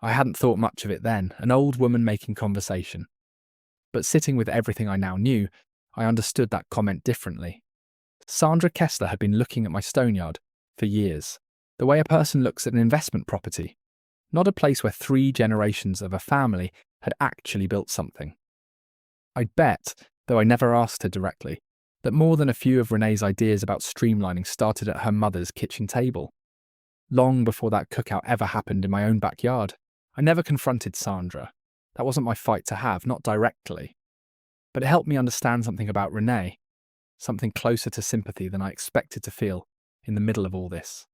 I hadn't thought much of it then, an old woman making conversation. But sitting with everything I now knew, I understood that comment differently. Sandra Kessler had been looking at my stone yard for years, the way a person looks at an investment property, not a place where 3 generations of a family had actually built something. I'd bet, though I never asked her directly, that more than a few of Renee's ideas about streamlining started at her mother's kitchen table. Long before that cookout ever happened in my own backyard, I never confronted Sandra. That wasn't my fight to have, not directly. But it helped me understand something about Renee, something closer to sympathy than I expected to feel in the middle of all this.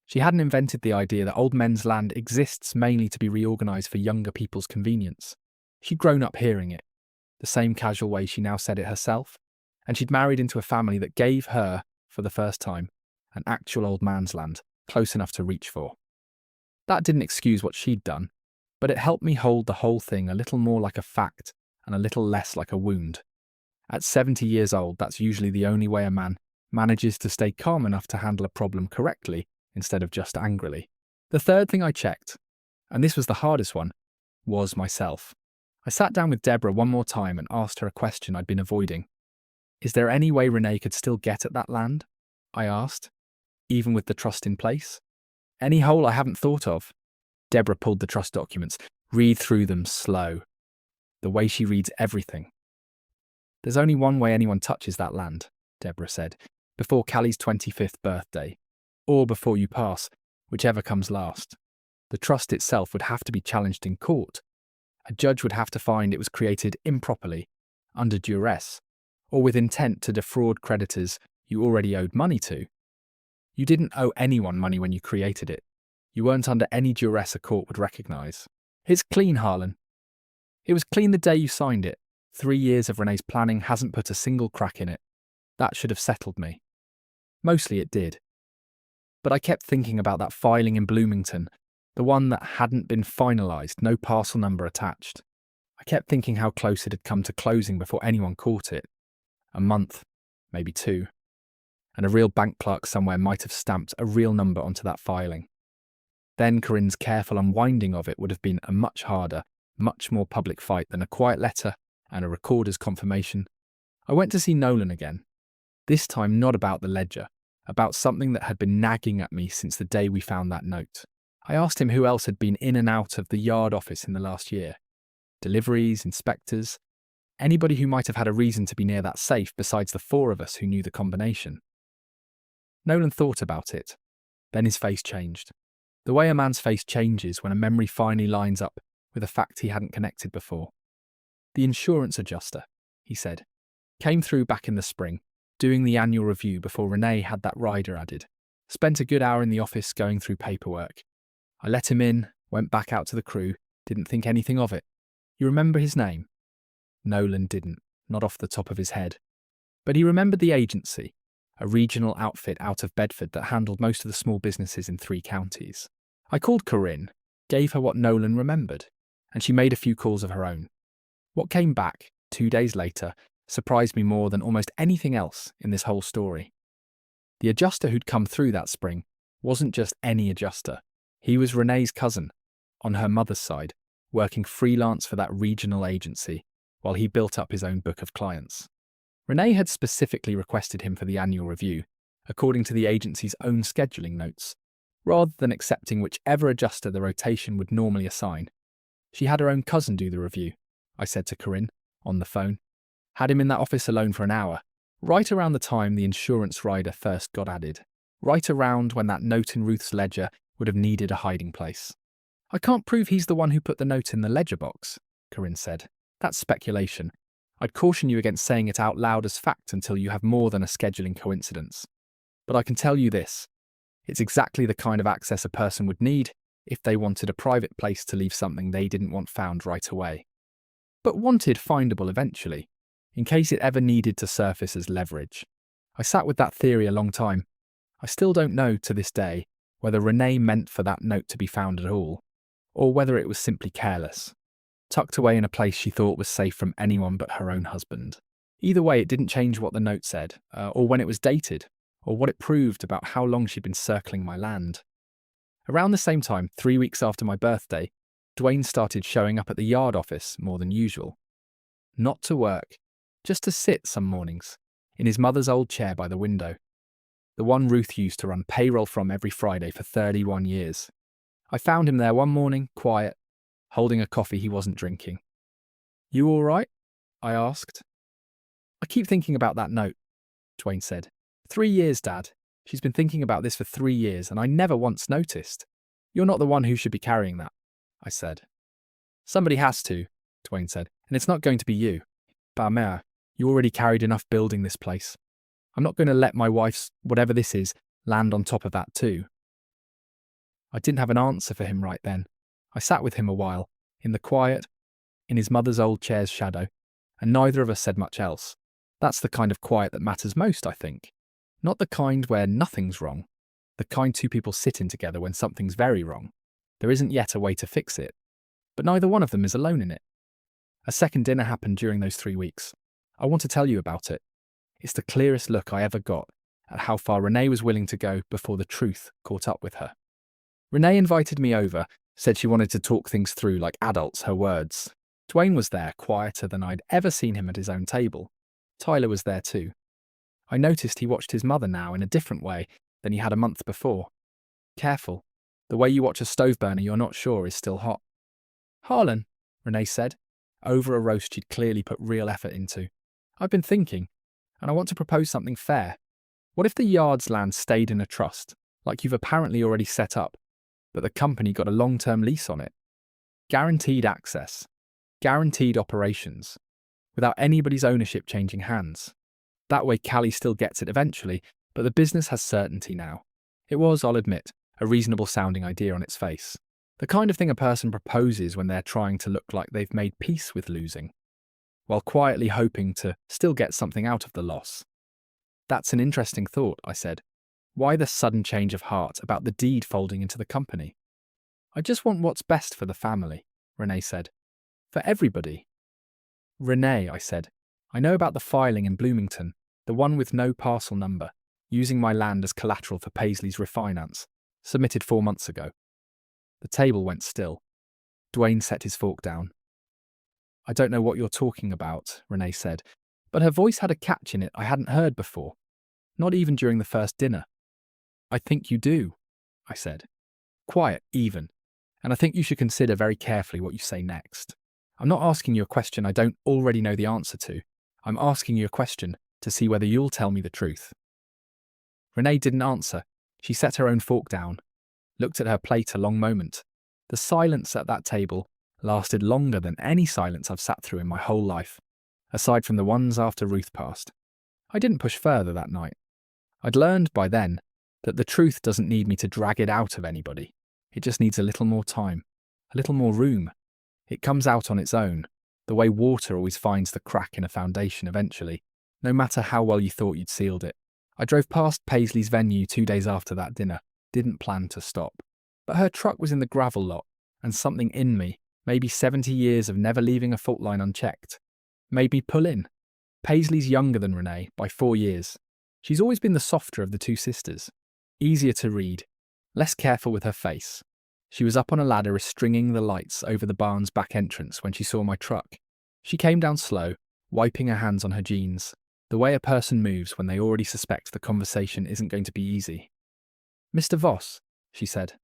She hadn't invented the idea that old men's land exists mainly to be reorganised for younger people's convenience. She'd grown up hearing it, the same casual way she now said it herself, and she'd married into a family that gave her, for the first time, an actual old man's land, close enough to reach for. That didn't excuse what she'd done, but it helped me hold the whole thing a little more like a fact and a little less like a wound. At 70 years old, that's usually the only way a man manages to stay calm enough to handle a problem correctly instead of just angrily. The third thing I checked, and this was the hardest one, was myself. I sat down with Deborah one more time and asked her a question I'd been avoiding. Is there any way Renee could still get at that land? I asked, even with the trust in place. Any hole I haven't thought of? Deborah pulled the trust documents. Read through them slow. The way she reads everything. There's only one way anyone touches that land, Deborah said, before Callie's 25th birthday, or before you pass, whichever comes last. The trust itself would have to be challenged in court. A judge would have to find it was created improperly, under duress, or with intent to defraud creditors you already owed money to. You didn't owe anyone money when you created it. You weren't under any duress a court would recognise. It's clean, Harlan. It was clean the day you signed it. 3 years of Renee's planning hasn't put a single crack in it. That should have settled me. Mostly it did. But I kept thinking about that filing in Bloomington, the one that hadn't been finalised, no parcel number attached. I kept thinking how close it had come to closing before anyone caught it. A month, maybe 2. And a real bank clerk somewhere might have stamped a real number onto that filing. Then Corinne's careful unwinding of it would have been a much harder, much more public fight than a quiet letter and a recorder's confirmation. I went to see Nolan again. This time not about the ledger, about something that had been nagging at me since the day we found that note. I asked him who else had been in and out of the yard office in the last year. Deliveries, inspectors, anybody who might have had a reason to be near that safe besides the 4 of us who knew the combination. Nolan thought about it. Then his face changed. The way a man's face changes when a memory finally lines up with a fact he hadn't connected before. The insurance adjuster, he said, came through back in the spring, doing the annual review before Renee had that rider added. Spent a good hour in the office going through paperwork. I let him in, went back out to the crew, didn't think anything of it. You remember his name? Nolan didn't, not off the top of his head. But he remembered the agency, a regional outfit out of Bedford that handled most of the small businesses in 3 counties. I called Corinne, gave her what Nolan remembered, and she made a few calls of her own. What came back, 2 days later, surprised me more than almost anything else in this whole story. The adjuster who'd come through that spring wasn't just any adjuster. He was Renee's cousin, on her mother's side, working freelance for that regional agency while he built up his own book of clients. Renee had specifically requested him for the annual review, according to the agency's own scheduling notes, rather than accepting whichever adjuster the rotation would normally assign. She had her own cousin do the review, I said to Corinne, on the phone. Had him in that office alone for an hour, right around the time the insurance rider first got added, right around when that note in Ruth's ledger would have needed a hiding place. I can't prove he's the one who put the note in the ledger box, Corinne said. That's speculation. I'd caution you against saying it out loud as fact until you have more than a scheduling coincidence. But I can tell you this. It's exactly the kind of access a person would need if they wanted a private place to leave something they didn't want found right away. But wanted findable eventually, in case it ever needed to surface as leverage. I sat with that theory a long time. I still don't know to this day whether Renee meant for that note to be found at all, or whether it was simply careless, tucked away in a place she thought was safe from anyone but her own husband. Either way, it didn't change what the note said, or when it was dated, or what it proved about how long she'd been circling my land. Around the same time, 3 weeks after my birthday, Dwayne started showing up at the yard office more than usual. Not to work, just to sit some mornings, in his mother's old chair by the window. The one Ruth used to run payroll from every Friday for 31 years. I found him there one morning, quiet, holding a coffee he wasn't drinking. "You all right?" I asked. "I keep thinking about that note," Dwayne said. 3 years, Dad. She's been thinking about this for 3 years, and I never once noticed. You're not the one who should be carrying that, I said. "Somebody has to," Dwayne said, "and it's not going to be you. Bah mère, you already carried enough building this place. I'm not going to let my wife's, whatever this is, land on top of that too." I didn't have an answer for him right then. I sat with him a while, in the quiet, in his mother's old chair's shadow, and neither of us said much else. That's the kind of quiet that matters most, I think. Not the kind where nothing's wrong, the kind two people sit in together when something's very wrong. There isn't yet a way to fix it, but neither one of them is alone in it. A second dinner happened during those 3 weeks. I want to tell you about it. It's the clearest look I ever got at how far Renee was willing to go before the truth caught up with her. Renee invited me over, said she wanted to talk things through like adults, her words. Dwayne was there, quieter than I'd ever seen him at his own table. Tyler was there too. I noticed he watched his mother now in a different way than he had a month before. Careful. The way you watch a stove burner you're not sure is still hot. "Harlan," Renee said, over a roast she'd clearly put real effort into. "I've been thinking, and I want to propose something fair. What if the yard's land stayed in a trust, like you've apparently already set up, but the company got a long-term lease on it? Guaranteed access. Guaranteed operations. Without anybody's ownership changing hands. That way Callie still gets it eventually, but the business has certainty now." It was, I'll admit, a reasonable sounding idea on its face. The kind of thing a person proposes when they're trying to look like they've made peace with losing, while quietly hoping to still get something out of the loss. "That's an interesting thought," I said. "Why the sudden change of heart about the deed folding into the company?" "I just want what's best for the family," Renee said. "For everybody." "Renee," I said, "I know about the filing in Bloomington, the one with no parcel number, using my land as collateral for Paisley's refinance, submitted 4 months ago." The table went still. Dwayne set his fork down. "I don't know what you're talking about," Renee said, but her voice had a catch in it I hadn't heard before, not even during the first dinner. "I think you do," I said. "Quiet, even. And I think you should consider very carefully what you say next. I'm not asking you a question I don't already know the answer to. I'm asking you a question to see whether you'll tell me the truth." Renee didn't answer. She set her own fork down, looked at her plate a long moment. The silence at that table lasted longer than any silence I've sat through in my whole life, aside from the ones after Ruth passed. I didn't push further that night. I'd learned by then that the truth doesn't need me to drag it out of anybody. It just needs a little more time, a little more room. It comes out on its own, the way water always finds the crack in a foundation eventually, no matter how well you thought you'd sealed it. I drove past Paisley's venue 2 days after that dinner, didn't plan to stop. But her truck was in the gravel lot, and something in me, maybe 70 years of never leaving a fault line unchecked, made me pull in. Paisley's younger than Renee by 4 years. She's always been the softer of the two sisters, easier to read, less careful with her face. She was up on a ladder restringing the lights over the barn's back entrance when she saw my truck. She came down slow, wiping her hands on her jeans, the way a person moves when they already suspect the conversation isn't going to be easy. "Mr. Voss," she said.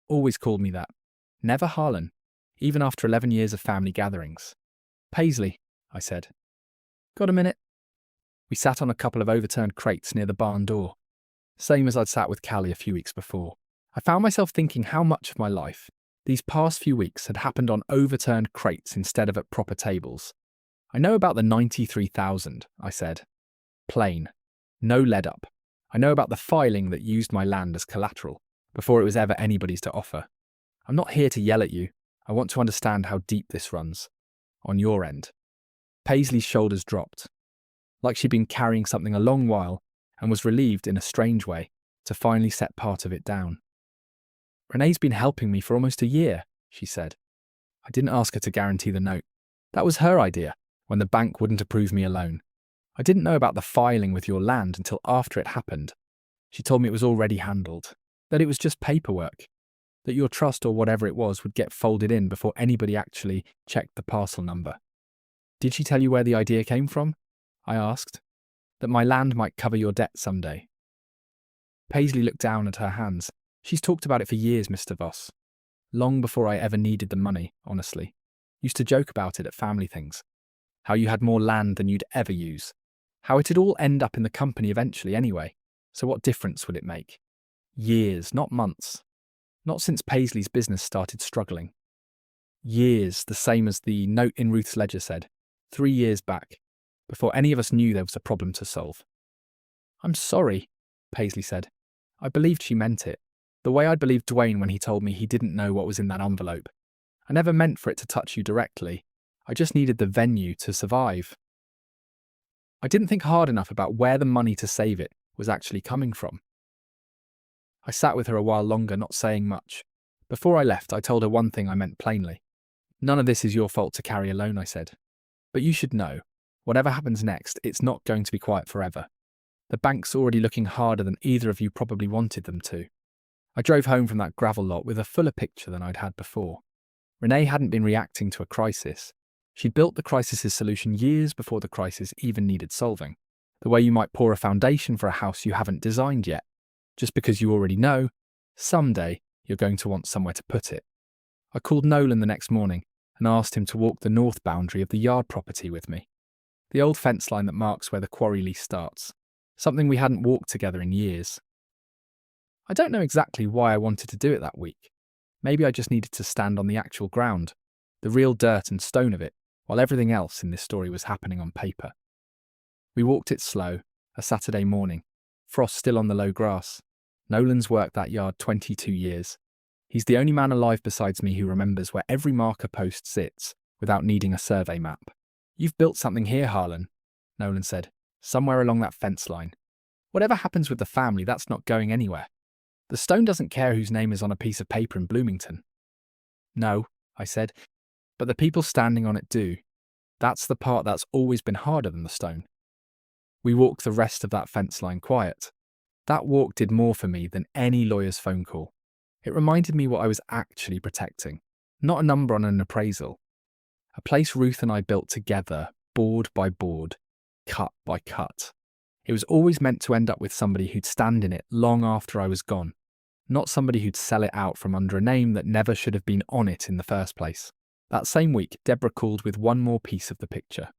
Always called me that. Never Harlan, even after 11 years of family gatherings. "Paisley," I said. "Got a minute?" We sat on a couple of overturned crates near the barn door, same as I'd sat with Callie a few weeks before. I found myself thinking how much of my life, these past few weeks, had happened on overturned crates instead of at proper tables. "I know about the 93,000, I said. "Plain. No lead up. I know about the filing that used my land as collateral, before it was ever anybody's to offer. I'm not here to yell at you. I want to understand how deep this runs. On your end." Paisley's shoulders dropped, like she'd been carrying something a long while and was relieved in a strange way to finally set part of it down. "Renee's been helping me for almost a year," she said. I didn't ask her to guarantee the note. That was her idea, when the bank wouldn't approve me a loan. I didn't know about the filing with your land until after it happened. She told me it was already handled, that it was just paperwork, that your trust or whatever it was would get folded in before anybody actually checked the parcel number. "Did she tell you where the idea came from?" I asked. "That my land might cover your debt someday." Paisley looked down at her hands. "She's talked about it for years, Mr. Voss. Long before I ever needed the money, honestly. Used to joke about it at family things. How you had more land than you'd ever use. How it'd all end up in the company eventually anyway. So what difference would it make? Years, not months. Not since Paisley's business started struggling. Years, the same as the note in Ruth's ledger said. 3 years back, before any of us knew there was a problem to solve." "I'm sorry," Paisley said. I believed she meant it, the way I'd believed Dwayne when he told me he didn't know what was in that envelope. I never meant for it to touch you directly. I just needed the venue to survive. I didn't think hard enough about where the money to save it was actually coming from. I sat with her a while longer, not saying much. Before I left, I told her one thing I meant plainly. "None of this is your fault to carry alone," I said. "But you should know, whatever happens next, it's not going to be quiet forever. The bank's already looking harder than either of you probably wanted them to." I drove home from that gravel lot with a fuller picture than I'd had before. Renee hadn't been reacting to a crisis. She'd built the crisis's solution years before the crisis even needed solving. The way you might pour a foundation for a house you haven't designed yet, just because you already know, someday you're going to want somewhere to put it. I called Nolan the next morning and asked him to walk the north boundary of the yard property with me. The old fence line that marks where the quarry lease starts. Something we hadn't walked together in years. I don't know exactly why I wanted to do it that week. Maybe I just needed to stand on the actual ground, the real dirt and stone of it, while everything else in this story was happening on paper. We walked it slow, a Saturday morning, frost still on the low grass. Nolan's worked that yard 22 years. He's the only man alive besides me who remembers where every marker post sits without needing a survey map. "You've built something here, Harlan," Nolan said, "somewhere along that fence line. Whatever happens with the family, that's not going anywhere. The stone doesn't care whose name is on a piece of paper in Bloomington." "No," I said, "but the people standing on it do. That's the part that's always been harder than the stone." We walked the rest of that fence line quiet. That walk did more for me than any lawyer's phone call. It reminded me what I was actually protecting, not a number on an appraisal. A place Ruth and I built together, board by board, cut by cut. It was always meant to end up with somebody who'd stand in it long after I was gone, not somebody who'd sell it out from under a name that never should have been on it in the first place. That same week, Deborah called with one more piece of the picture.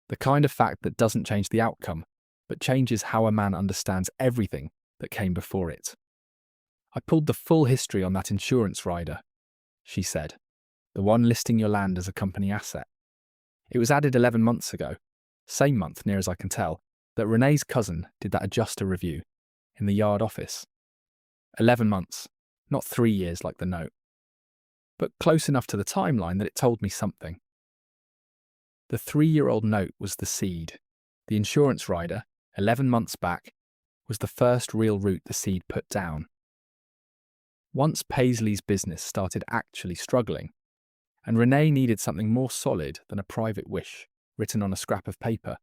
The kind of fact that doesn't change the outcome, but changes how a man understands everything that came before it. "I pulled the full history on that insurance rider," she said, "the one listing your land as a company asset. It was added 11 months ago, same month, near as I can tell, that Renee's cousin did that adjuster review in the yard office. 11 months, not 3 years like the note, but close enough to the timeline that it told me something. The 3-year-old note was the seed. The insurance rider, 11 months back, was the first real root the seed put down. Once Paisley's business started actually struggling, and Renee needed something more solid than a private wish written on a scrap of paper,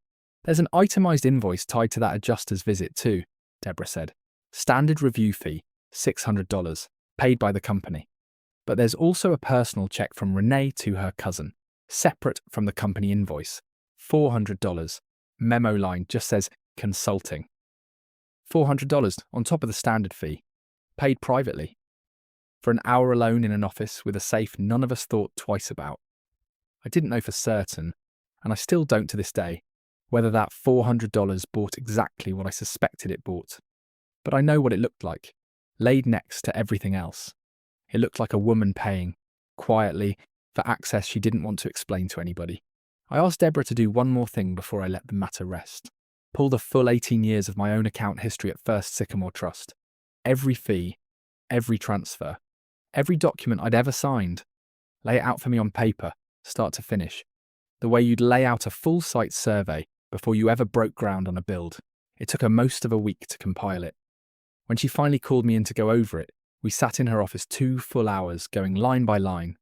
There's an itemized invoice tied to that adjuster's visit too, Deborah said. Standard review fee, $600, paid by the company. But there's also a personal check from Renee to her cousin, separate from the company invoice, $400. Memo line just says consulting. $400 on top of the standard fee, paid privately. For an hour alone in an office with a safe none of us thought twice about. I didn't know for certain, and I still don't to this day, whether that $400 bought exactly what I suspected it bought. But I know what it looked like, laid next to everything else. It looked like a woman paying, quietly, for access she didn't want to explain to anybody. I asked Deborah to do one more thing before I let the matter rest. Pull the full 18 years of my own account history at First Sycamore Trust. Every fee, every transfer, every document I'd ever signed. Lay it out for me on paper, start to finish. The way you'd lay out a full site survey before you ever broke ground on a build. It took her most of a week to compile it. When she finally called me in to go over it, we sat in her office 2 full hours, going line by line,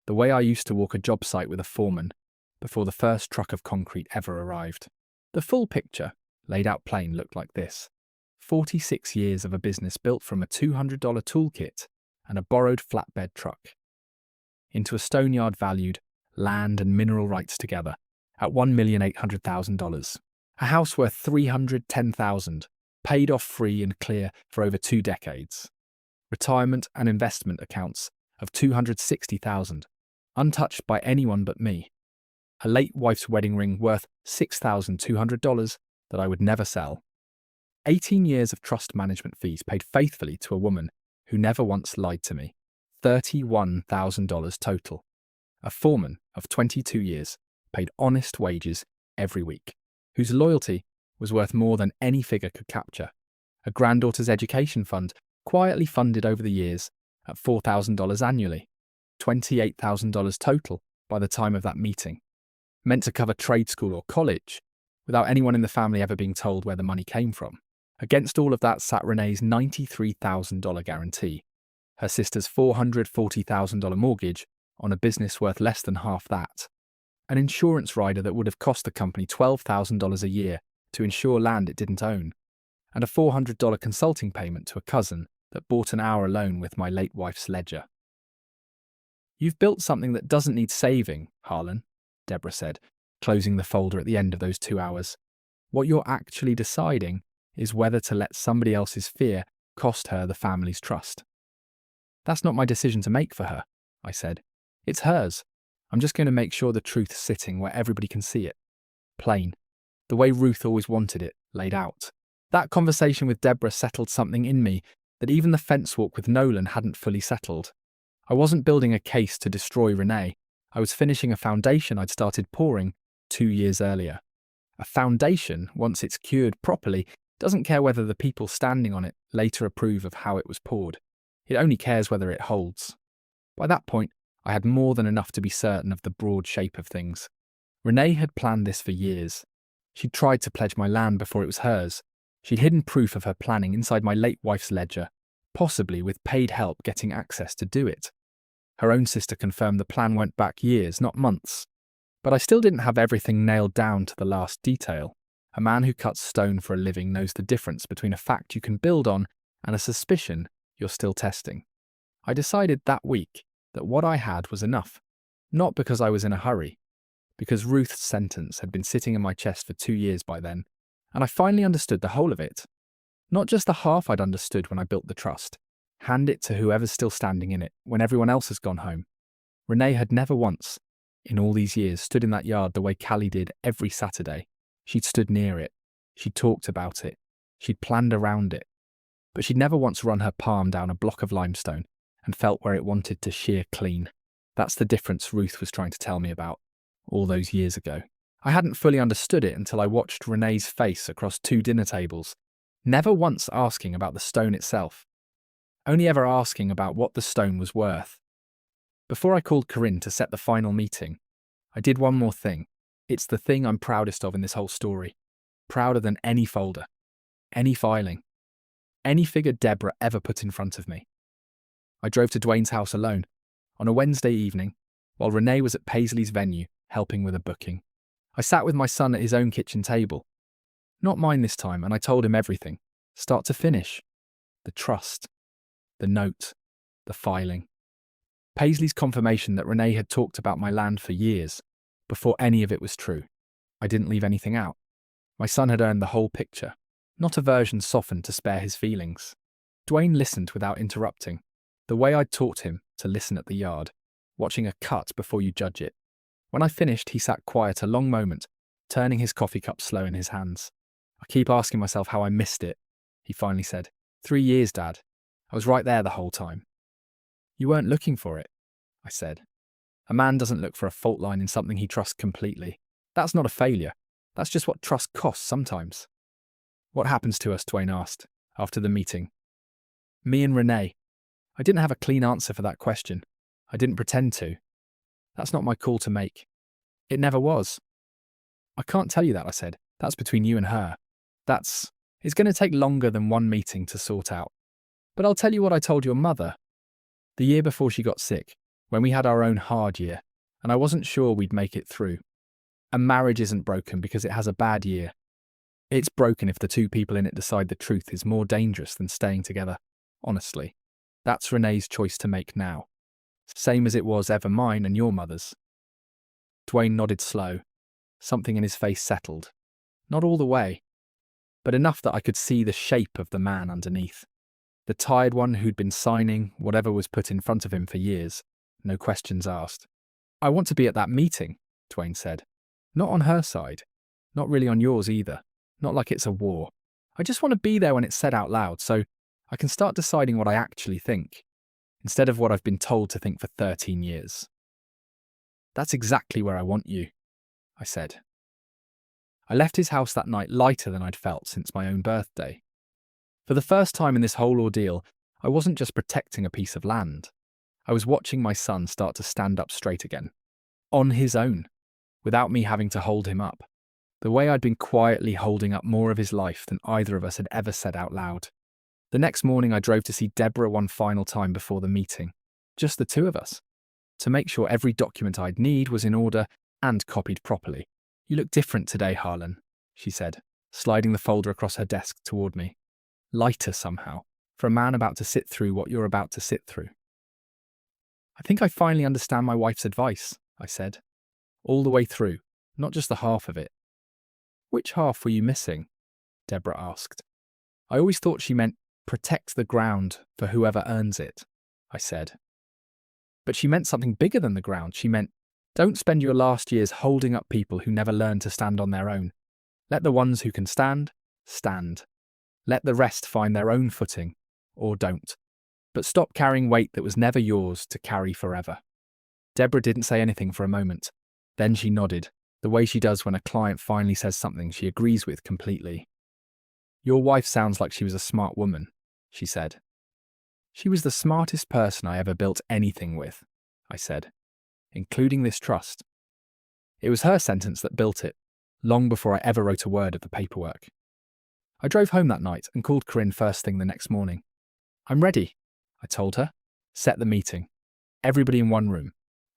the way I used to walk a job site with a foreman, before the first truck of concrete ever arrived. The full picture, laid out plain, looked like this. 46 years of a business built from a $200 toolkit and a borrowed flatbed truck. Into a stone yard valued, land and mineral rights together, at $1,800,000. A house worth $310,000, paid off free and clear for over 2 decades. Retirement and investment accounts of $260,000, untouched by anyone but me. A late wife's wedding ring worth $6,200 that I would never sell. 18 years of trust management fees paid faithfully to a woman who never once lied to me. $31,000 total. A foreman of 22 years, paid honest wages every week, whose loyalty was worth more than any figure could capture. A granddaughter's education fund, quietly funded over the years at $4,000 annually. $28,000 total by the time of that meeting. Meant to cover trade school or college, without anyone in the family ever being told where the money came from. Against all of that sat Renee's $93,000 guarantee, her sister's $440,000 mortgage on a business worth less than half that, an insurance rider that would have cost the company $12,000 a year to insure land it didn't own, and a $400 consulting payment to a cousin that bought an hour alone with my late wife's ledger. "You've built something that doesn't need saving, Harlan," Deborah said, closing the folder at the end of those 2 hours. "What you're actually deciding is whether to let somebody else's fear cost her the family's trust." "That's not my decision to make for her," I said. "It's hers. I'm just going to make sure the truth's sitting where everybody can see it. Plain. The way Ruth always wanted it, laid out." That conversation with Deborah settled something in me that even the fence walk with Nolan hadn't fully settled. I wasn't building a case to destroy Renee. I was finishing a foundation I'd started pouring 2 years earlier. A foundation, once it's cured properly, doesn't care whether the people standing on it later approve of how it was poured. It only cares whether it holds. By that point, I had more than enough to be certain of the broad shape of things. Renee had planned this for years. She'd tried to pledge my land before it was hers. She'd hidden proof of her planning inside my late wife's ledger, possibly with paid help getting access to do it. Her own sister confirmed the plan went back years, not months. But I still didn't have everything nailed down to the last detail. A man who cuts stone for a living knows the difference between a fact you can build on and a suspicion you're still testing. I decided that week that what I had was enough, not because I was in a hurry, because Ruth's sentence had been sitting in my chest for 2 years by then, and I finally understood the whole of it. Not just the half I'd understood when I built the trust. Hand it to whoever's still standing in it when everyone else has gone home. Renee had never once, in all these years, stood in that yard the way Callie did every Saturday. She'd stood near it. She'd talked about it. She'd planned around it. But she'd never once run her palm down a block of limestone and felt where it wanted to shear clean. That's the difference Ruth was trying to tell me about all those years ago. I hadn't fully understood it until I watched Renee's face across 2 dinner tables, never once asking about the stone itself, only ever asking about what the stone was worth. Before I called Corinne to set the final meeting, I did one more thing. It's the thing I'm proudest of in this whole story. Prouder than any folder, any filing, any figure Deborah ever put in front of me. I drove to Dwayne's house alone, on a Wednesday evening, while Renee was at Paisley's venue helping with a booking. I sat with my son at his own kitchen table. Not mine this time, and I told him everything, start to finish. The trust, the note, the filing. Paisley's confirmation that Renee had talked about my land for years, before any of it was true. I didn't leave anything out. My son had earned the whole picture, not a version softened to spare his feelings. Dwayne listened without interrupting, the way I'd taught him to listen at the yard, watching a cut before you judge it. When I finished, he sat quiet a long moment, turning his coffee cup slow in his hands. I keep asking myself how I missed it, he finally said. 3 years, Dad. I was right there the whole time. You weren't looking for it, I said. A man doesn't look for a fault line in something he trusts completely. That's not a failure. That's just what trust costs sometimes. What happens to us, Dwayne asked, after the meeting. Me and Renee. I didn't have a clean answer for that question. I didn't pretend to. That's not my call to make. It never was. I can't tell you that, I said. That's between you and her. It's going to take longer than one meeting to sort out. But I'll tell you what I told your mother. The year before she got sick, when we had our own hard year, and I wasn't sure we'd make it through. A marriage isn't broken because it has a bad year. It's broken if the two people in it decide the truth is more dangerous than staying together. Honestly, that's Renee's choice to make now. Same as it was ever mine and your mother's. Dwayne nodded slow. Something in his face settled. Not all the way, but enough that I could see the shape of the man underneath. The tired one who'd been signing whatever was put in front of him for years, no questions asked. I want to be at that meeting, Dwayne said. Not on her side. Not really on yours either. Not like it's a war. I just want to be there when it's said out loud so I can start deciding what I actually think, instead of what I've been told to think for 13 years. That's exactly where I want you, I said. I left his house that night lighter than I'd felt since my own birthday. For the first time in this whole ordeal, I wasn't just protecting a piece of land. I was watching my son start to stand up straight again. On his own, without me having to hold him up. The way I'd been quietly holding up more of his life than either of us had ever said out loud. The next morning I drove to see Deborah one final time before the meeting. Just the two of us. To make sure every document I'd need was in order and copied properly. You look different today, Harlan, she said, sliding the folder across her desk toward me. Lighter somehow, for a man about to sit through what you're about to sit through. I think I finally understand my wife's advice, I said. All the way through, not just the half of it. Which half were you missing? Deborah asked. I always thought she meant protect the ground for whoever earns it, I said. But she meant something bigger than the ground. She meant, don't spend your last years holding up people who never learn to stand on their own. Let the ones who can stand, stand. Let the rest find their own footing, or don't. But stop carrying weight that was never yours to carry forever. Deborah didn't say anything for a moment. Then she nodded, the way she does when a client finally says something she agrees with completely. Your wife sounds like she was a smart woman, she said. She was the smartest person I ever built anything with, I said, including this trust. It was her sentence that built it, long before I ever wrote a word of the paperwork. I drove home that night and called Corinne first thing the next morning. I'm ready, I told her. Set the meeting. Everybody in one room.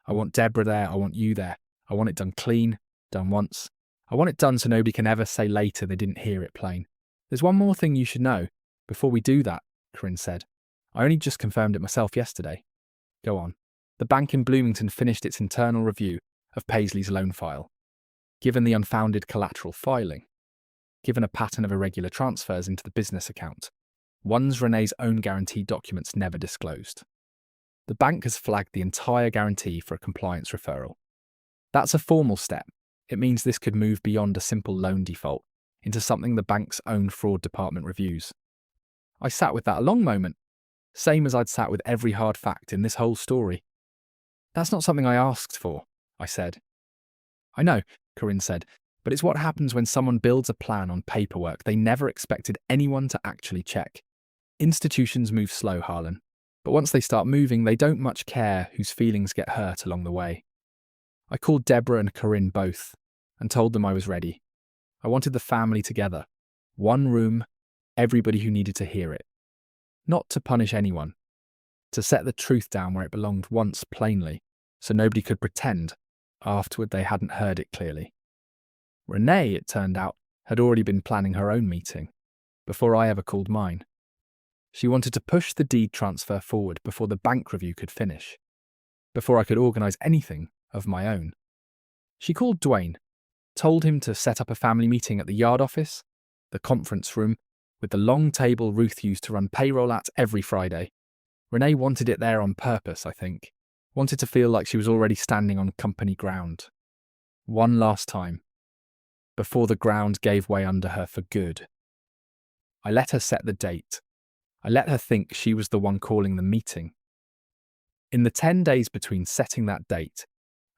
I want Deborah there, I want you there. I want it done clean, done once. I want it done so nobody can ever say later they didn't hear it plain. There's one more thing you should know. Before we do that, Corinne said. I only just confirmed it myself yesterday. Go on. The bank in Bloomington finished its internal review of Paisley's loan file. Given the unfounded collateral filing. Given a pattern of irregular transfers into the business account. One's Renee's own guarantee documents never disclosed. The bank has flagged the entire guarantee for a compliance referral. That's a formal step. It means this could move beyond a simple loan default into something the bank's own fraud department reviews. I sat with that a long moment, same as I'd sat with every hard fact in this whole story. That's not something I asked for, I said. I know, Corinne said, but it's what happens when someone builds a plan on paperwork they never expected anyone to actually check. Institutions move slow, Harlan, but once they start moving, they don't much care whose feelings get hurt along the way. I called Deborah and Corinne both and told them I was ready. I wanted the family together. One room, everybody who needed to hear it. Not to punish anyone. To set the truth down where it belonged once plainly, so nobody could pretend afterward they hadn't heard it clearly. Renee, it turned out, had already been planning her own meeting, before I ever called mine. She wanted to push the deed transfer forward before the bank review could finish, before I could organise anything of my own. She called Dwayne, told him to set up a family meeting at the yard office, the conference room, with the long table Ruth used to run payroll at every Friday. Renee wanted it there on purpose, I think. Wanted to feel like she was already standing on company ground. One last time, before the ground gave way under her for good. I let her set the date. I let her think she was the one calling the meeting. In the 10 days between setting that date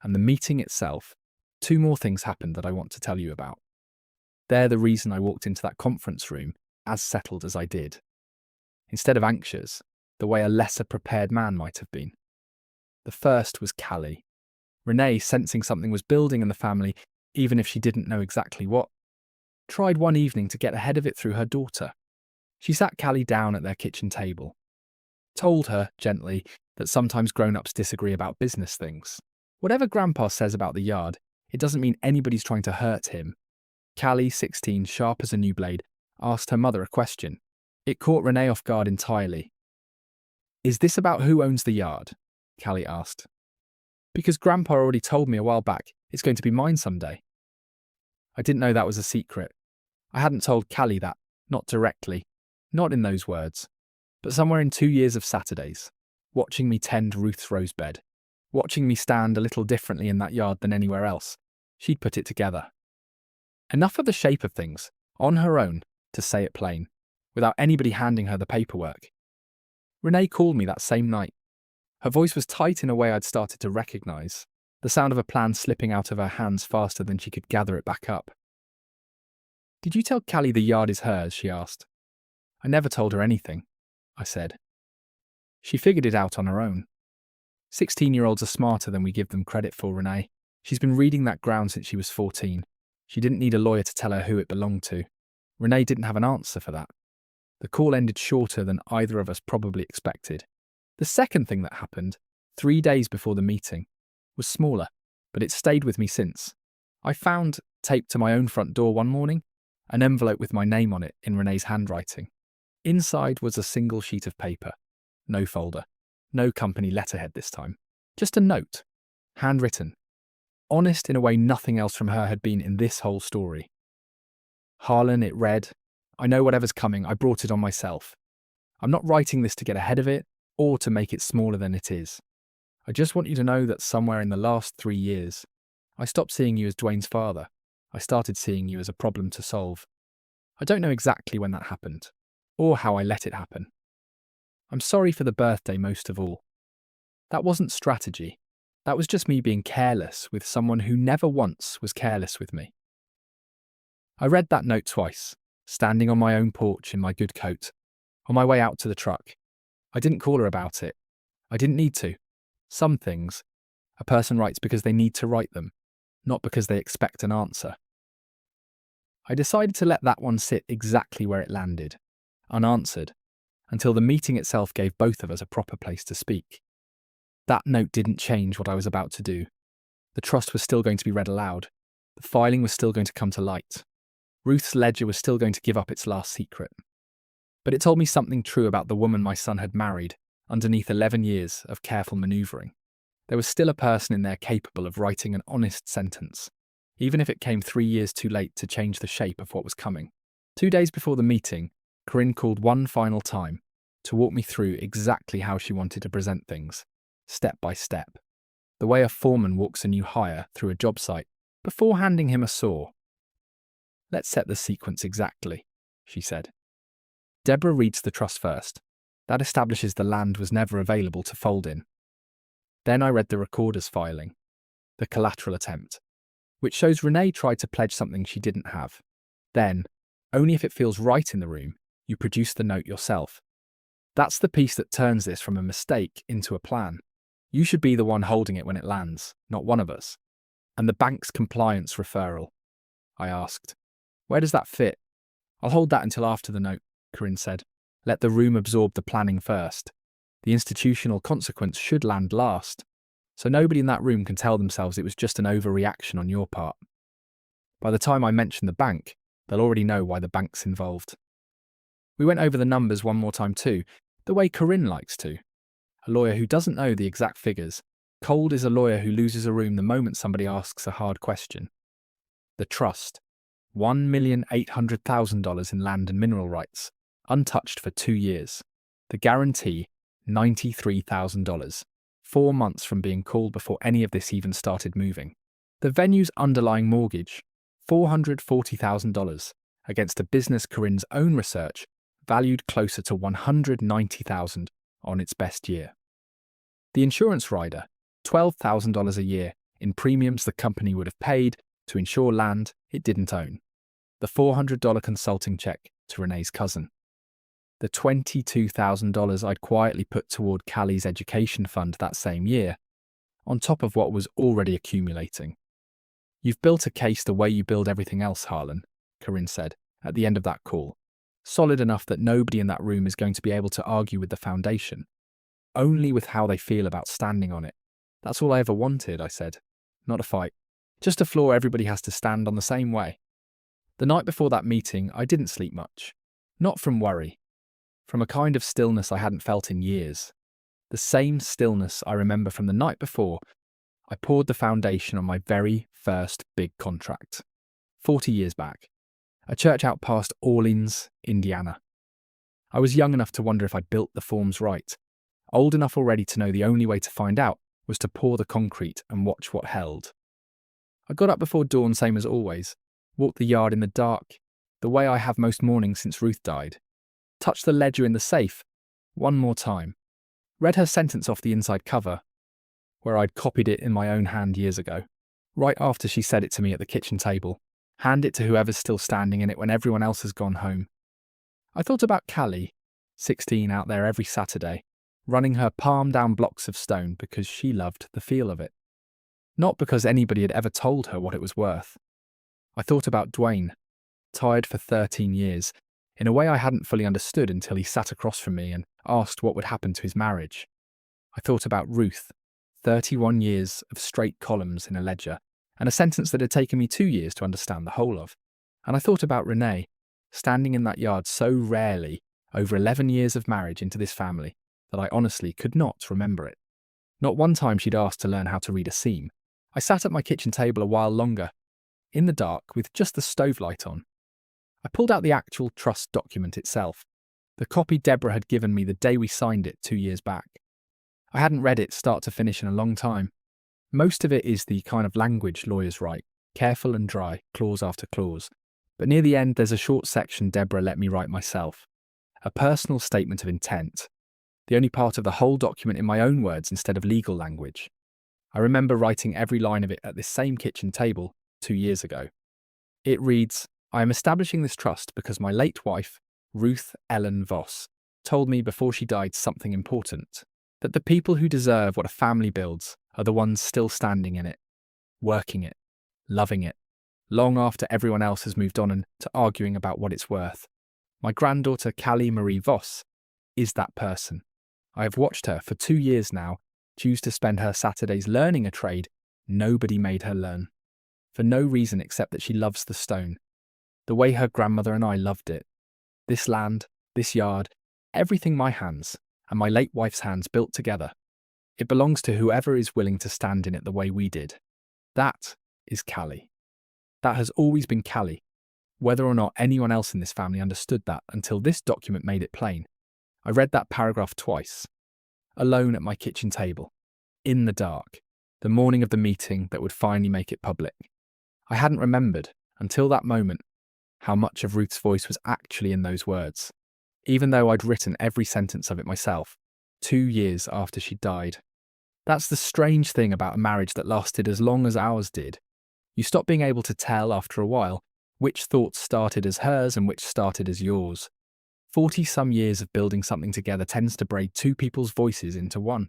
and the meeting itself, 2 more things happened that I want to tell you about. They're the reason I walked into that conference room as settled as I did. Instead of anxious, the way a lesser prepared man might have been. The first was Callie. Renee, sensing something was building in the family, even if she didn't know exactly what, tried one evening to get ahead of it through her daughter. She sat Callie down at their kitchen table, told her, gently, that sometimes grown-ups disagree about business things. Whatever Grandpa says about the yard, it doesn't mean anybody's trying to hurt him. Callie, 16, sharp as a new blade, asked her mother a question. It caught Renee off guard entirely. "Is this about who owns the yard?" Callie asked. "Because Grandpa already told me a while back it's going to be mine someday." I didn't know that was a secret. I hadn't told Callie that, not directly, not in those words, but somewhere in 2 years of Saturdays, watching me tend Ruth's rose bed, watching me stand a little differently in that yard than anywhere else, she'd put it together. Enough of the shape of things, on her own, to say it plain, without anybody handing her the paperwork. Renee called me that same night. Her voice was tight in a way I'd started to recognise, the sound of a plan slipping out of her hands faster than she could gather it back up. "Did you tell Callie the yard is hers?" she asked. "I never told her anything," I said. "She figured it out on her own. 16-year-olds are smarter than we give them credit for, Renee. She's been reading that ground since she was 14. She didn't need a lawyer to tell her who it belonged to. Renee didn't have an answer for that. The call ended shorter than either of us probably expected. The second thing that happened, 3 days before the meeting, was smaller, but it stayed with me since. I found, taped to my own front door one morning, an envelope with my name on it in Renee's handwriting. Inside was a single sheet of paper. No folder. No company letterhead this time. Just a note. Handwritten. Honest in a way nothing else from her had been in this whole story. "Harlan," it read, "I know whatever's coming, I brought it on myself. I'm not writing this to get ahead of it, or to make it smaller than it is. I just want you to know that somewhere in the last 3 years, I stopped seeing you as Dwayne's father. I started seeing you as a problem to solve. I don't know exactly when that happened, or how I let it happen. I'm sorry for the birthday most of all. That wasn't strategy. That was just me being careless with someone who never once was careless with me." I read that note twice, standing on my own porch in my good coat, on my way out to the truck. I didn't call her about it. I didn't need to. Some things, a person writes because they need to write them, not because they expect an answer. I decided to let that one sit exactly where it landed, unanswered, until the meeting itself gave both of us a proper place to speak. That note didn't change what I was about to do. The trust was still going to be read aloud. The filing was still going to come to light. Ruth's ledger was still going to give up its last secret. But it told me something true about the woman my son had married underneath 11 years of careful manoeuvring. There was still a person in there capable of writing an honest sentence, even if it came 3 years too late to change the shape of what was coming. 2 days before the meeting, Corinne called one final time to walk me through exactly how she wanted to present things, step by step, the way a foreman walks a new hire through a job site before handing him a saw. "Let's set the sequence exactly," she said. "Deborah reads the trust first. That establishes the land was never available to fold in. Then I read the recorder's filing, the collateral attempt, which shows Renee tried to pledge something she didn't have. Then, only if it feels right in the room, you produce the note yourself. That's the piece that turns this from a mistake into a plan. You should be the one holding it when it lands, not one of us." "And the bank's compliance referral?" I asked. "Where does that fit?" "I'll hold that until after the note," Corinne said. "Let the room absorb the planning first. The institutional consequence should land last, so nobody in that room can tell themselves it was just an overreaction on your part." By the time I mention the bank, they'll already know why the bank's involved. We went over the numbers one more time too, the way Corinne likes to. A lawyer who doesn't know the exact figures. Cold is a lawyer who loses a room the moment somebody asks a hard question. The trust. $1,800,000 in land and mineral rights, untouched for 2 years. The guarantee, $93,000, 4 months from being called before any of this even started moving. The venue's underlying mortgage, $440,000, against a business Corinne's own research valued closer to $190,000 on its best year. The insurance rider, $12,000 a year in premiums the company would have paid to insure land it didn't own. The $400 consulting check to Renee's cousin. The $22,000 I'd quietly put toward Callie's education fund that same year, on top of what was already accumulating. You've built a case the way you build everything else, Harlan, Corinne said at the end of that call. Solid enough that nobody in that room is going to be able to argue with the foundation. Only with how they feel about standing on it. That's all I ever wanted, I said. Not a fight. Just a floor everybody has to stand on the same way. The night before that meeting, I didn't sleep much. Not from worry. From a kind of stillness I hadn't felt in years. The same stillness I remember from the night before I poured the foundation on my very first big contract. 40 years back. A church out past Orleans, Indiana. I was young enough to wonder if I'd built the forms right. Old enough already to know the only way to find out was to pour the concrete and watch what held. I got up before dawn, same as always. Walked the yard in the dark, the way I have most mornings since Ruth died. Touched the ledger in the safe, one more time. Read her sentence off the inside cover, where I'd copied it in my own hand years ago. Right after she said it to me at the kitchen table. Hand it to whoever's still standing in it when everyone else has gone home. I thought about Callie, 16, out there every Saturday, running her palm down blocks of stone because she loved the feel of it. Not because anybody had ever told her what it was worth. I thought about Dwayne, tired for 13 years, in a way I hadn't fully understood until he sat across from me and asked what would happen to his marriage. I thought about Ruth, 31 years of straight columns in a ledger, and a sentence that had taken me 2 years to understand the whole of. And I thought about Renee, standing in that yard so rarely, over 11 years of marriage into this family, that I honestly could not remember it. Not one time she'd asked to learn how to read a seam. I sat at my kitchen table a while longer, in the dark with just the stove light on. I pulled out the actual trust document itself, the copy Deborah had given me the day we signed it 2 years back. I hadn't read it start to finish in a long time. Most of it is the kind of language lawyers write, careful and dry, clause after clause. But near the end, there's a short section Deborah let me write myself. A personal statement of intent. The only part of the whole document in my own words instead of legal language. I remember writing every line of it at this same kitchen table 2 years ago. It reads, I am establishing this trust because my late wife, Ruth Ellen Voss, told me before she died something important. That the people who deserve what a family builds are the ones still standing in it, working it, loving it, long after everyone else has moved on and to arguing about what it's worth. My granddaughter Callie Marie Voss is that person. I have watched her for 2 years now choose to spend her Saturdays learning a trade nobody made her learn, for no reason except that she loves the stone, the way her grandmother and I loved it. This land, this yard, everything my hands and my late wife's hands built together. It belongs to whoever is willing to stand in it the way we did. That is Callie. That has always been Callie, whether or not anyone else in this family understood that until this document made it plain. I read that paragraph twice, alone at my kitchen table, in the dark, the morning of the meeting that would finally make it public. I hadn't remembered, until that moment, how much of Ruth's voice was actually in those words, even though I'd written every sentence of it myself, 2 years after she died. That's the strange thing about a marriage that lasted as long as ours did. You stop being able to tell after a while which thoughts started as hers and which started as yours. 40-some years of building something together tends to braid two people's voices into one.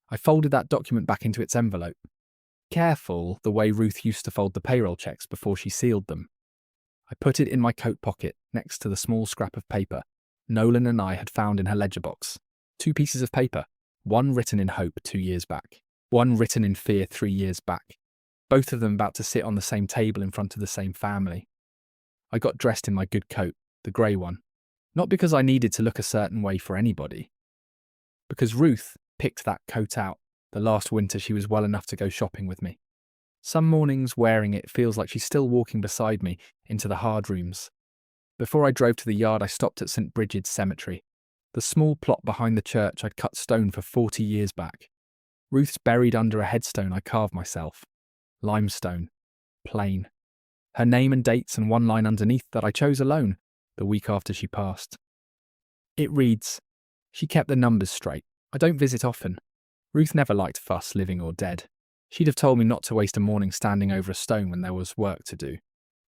I folded that document back into its envelope. Careful, the way Ruth used to fold the payroll checks before she sealed them. I put it in my coat pocket next to the small scrap of paper Nolan and I had found in her ledger box. 2 pieces of paper, one written in hope 2 years back, one written in fear 3 years back. both of them about to sit on the same table in front of the same family. I got dressed in my good coat, the grey one, not because I needed to look a certain way for anybody, because Ruth picked that coat out the last winter she was well enough to go shopping with me. Some mornings wearing it feels like she's still walking beside me into the hard rooms. Before I drove to the yard, I stopped at St. Brigid's Cemetery, the small plot behind the church I'd cut stone for 40 years back. Ruth's buried under a headstone I carved myself. Limestone. Plain. Her name and dates and one line underneath that I chose alone the week after she passed. It reads, "She kept the numbers straight. I don't visit often." Ruth never liked fuss, living or dead. She'd have told me not to waste a morning standing over a stone when there was work to do.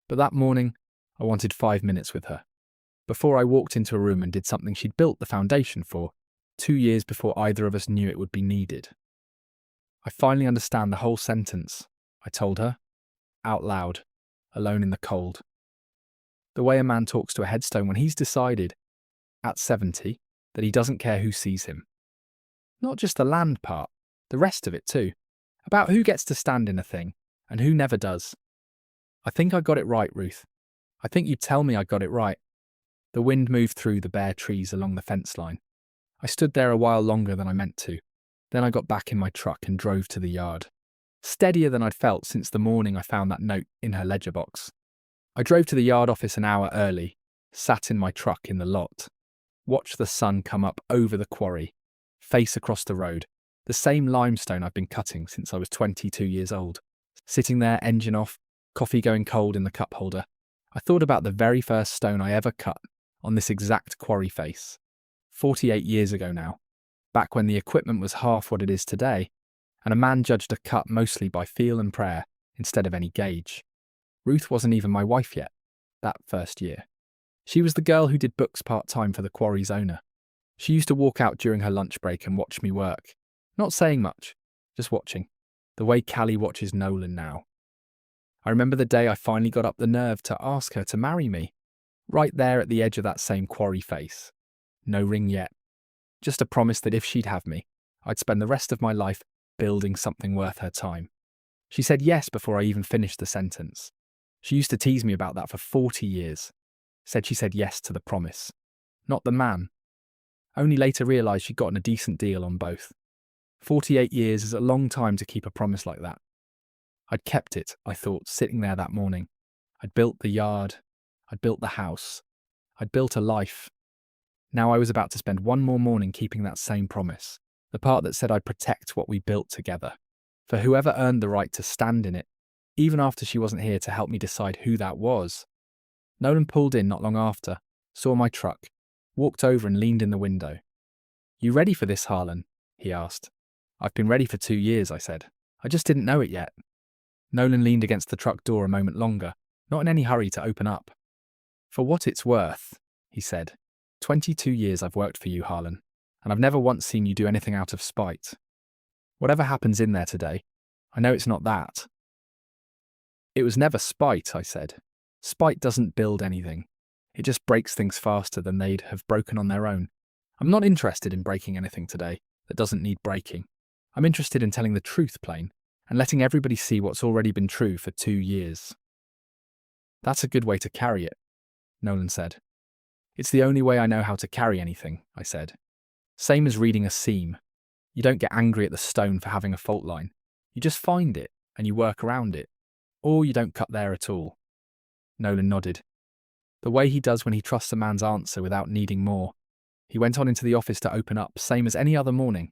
But that morning, I wanted 5 minutes with her. Before I walked into a room and did something she'd built the foundation for, 2 years before either of us knew it would be needed. "I finally understand the whole sentence," I told her, out loud, alone in the cold. The way a man talks to a headstone when he's decided, at 70, that he doesn't care who sees him. Not just the land part, the rest of it too. About who gets to stand in a thing, and who never does. "I think I got it right, Ruth. I think you'd tell me I got it right." The wind moved through the bare trees along the fence line. I stood there a while longer than I meant to. Then I got back in my truck and drove to the yard. Steadier than I'd felt since the morning I found that note in her ledger box. I drove to the yard office an hour early, sat in my truck in the lot, watched the sun come up over the quarry, face across the road, the same limestone I've been cutting since I was 22 years old. Sitting there, engine off, coffee going cold in the cup holder, I thought about the very first stone I ever cut on this exact quarry face. 48 years ago now, back when the equipment was half what it is today, and a man judged a cut mostly by feel and prayer instead of any gauge. Ruth wasn't even my wife yet, that first year. She was the girl who did books part-time for the quarry's owner. She used to walk out during her lunch break and watch me work. Not saying much, just watching. The way Callie watches Nolan now. I remember the day I finally got up the nerve to ask her to marry me. Right there at the edge of that same quarry face. No ring yet. Just a promise that if she'd have me, I'd spend the rest of my life building something worth her time. She said yes before I even finished the sentence. She used to tease me about that for 40 years. Said she said yes to the promise, not the man. Only later realised she'd gotten a decent deal on both. 48 years is a long time to keep a promise like that. I'd kept it, I thought, sitting there that morning. I'd built the yard. I'd built the house. I'd built a life. Now I was about to spend one more morning keeping that same promise, the part that said I'd protect what we built together, for whoever earned the right to stand in it, even after she wasn't here to help me decide who that was. Nolan pulled in not long after, saw my truck, walked over and leaned in the window. "You ready for this, Harlan?" he asked. "I've been ready for 2 years," I said. "I just didn't know it yet." Nolan leaned against the truck door a moment longer, not in any hurry to open up. "For what it's worth," he said, 22 years I've worked for you, Harlan, and I've never once seen you do anything out of spite. Whatever happens in there today, I know it's not that." "It was never spite," I said. "Spite doesn't build anything. It just breaks things faster than they'd have broken on their own. I'm not interested in breaking anything today that doesn't need breaking. I'm interested in telling the truth plain and letting everybody see what's already been true for 2 years." "That's a good way to carry it," Nolan said. "It's the only way I know how to carry anything," I said. "Same as reading a seam. You don't get angry at the stone for having a fault line. You just find it and you work around it. Or you don't cut there at all." Nolan nodded. The way he does when he trusts a man's answer without needing more. He went on into the office to open up, same as any other morning.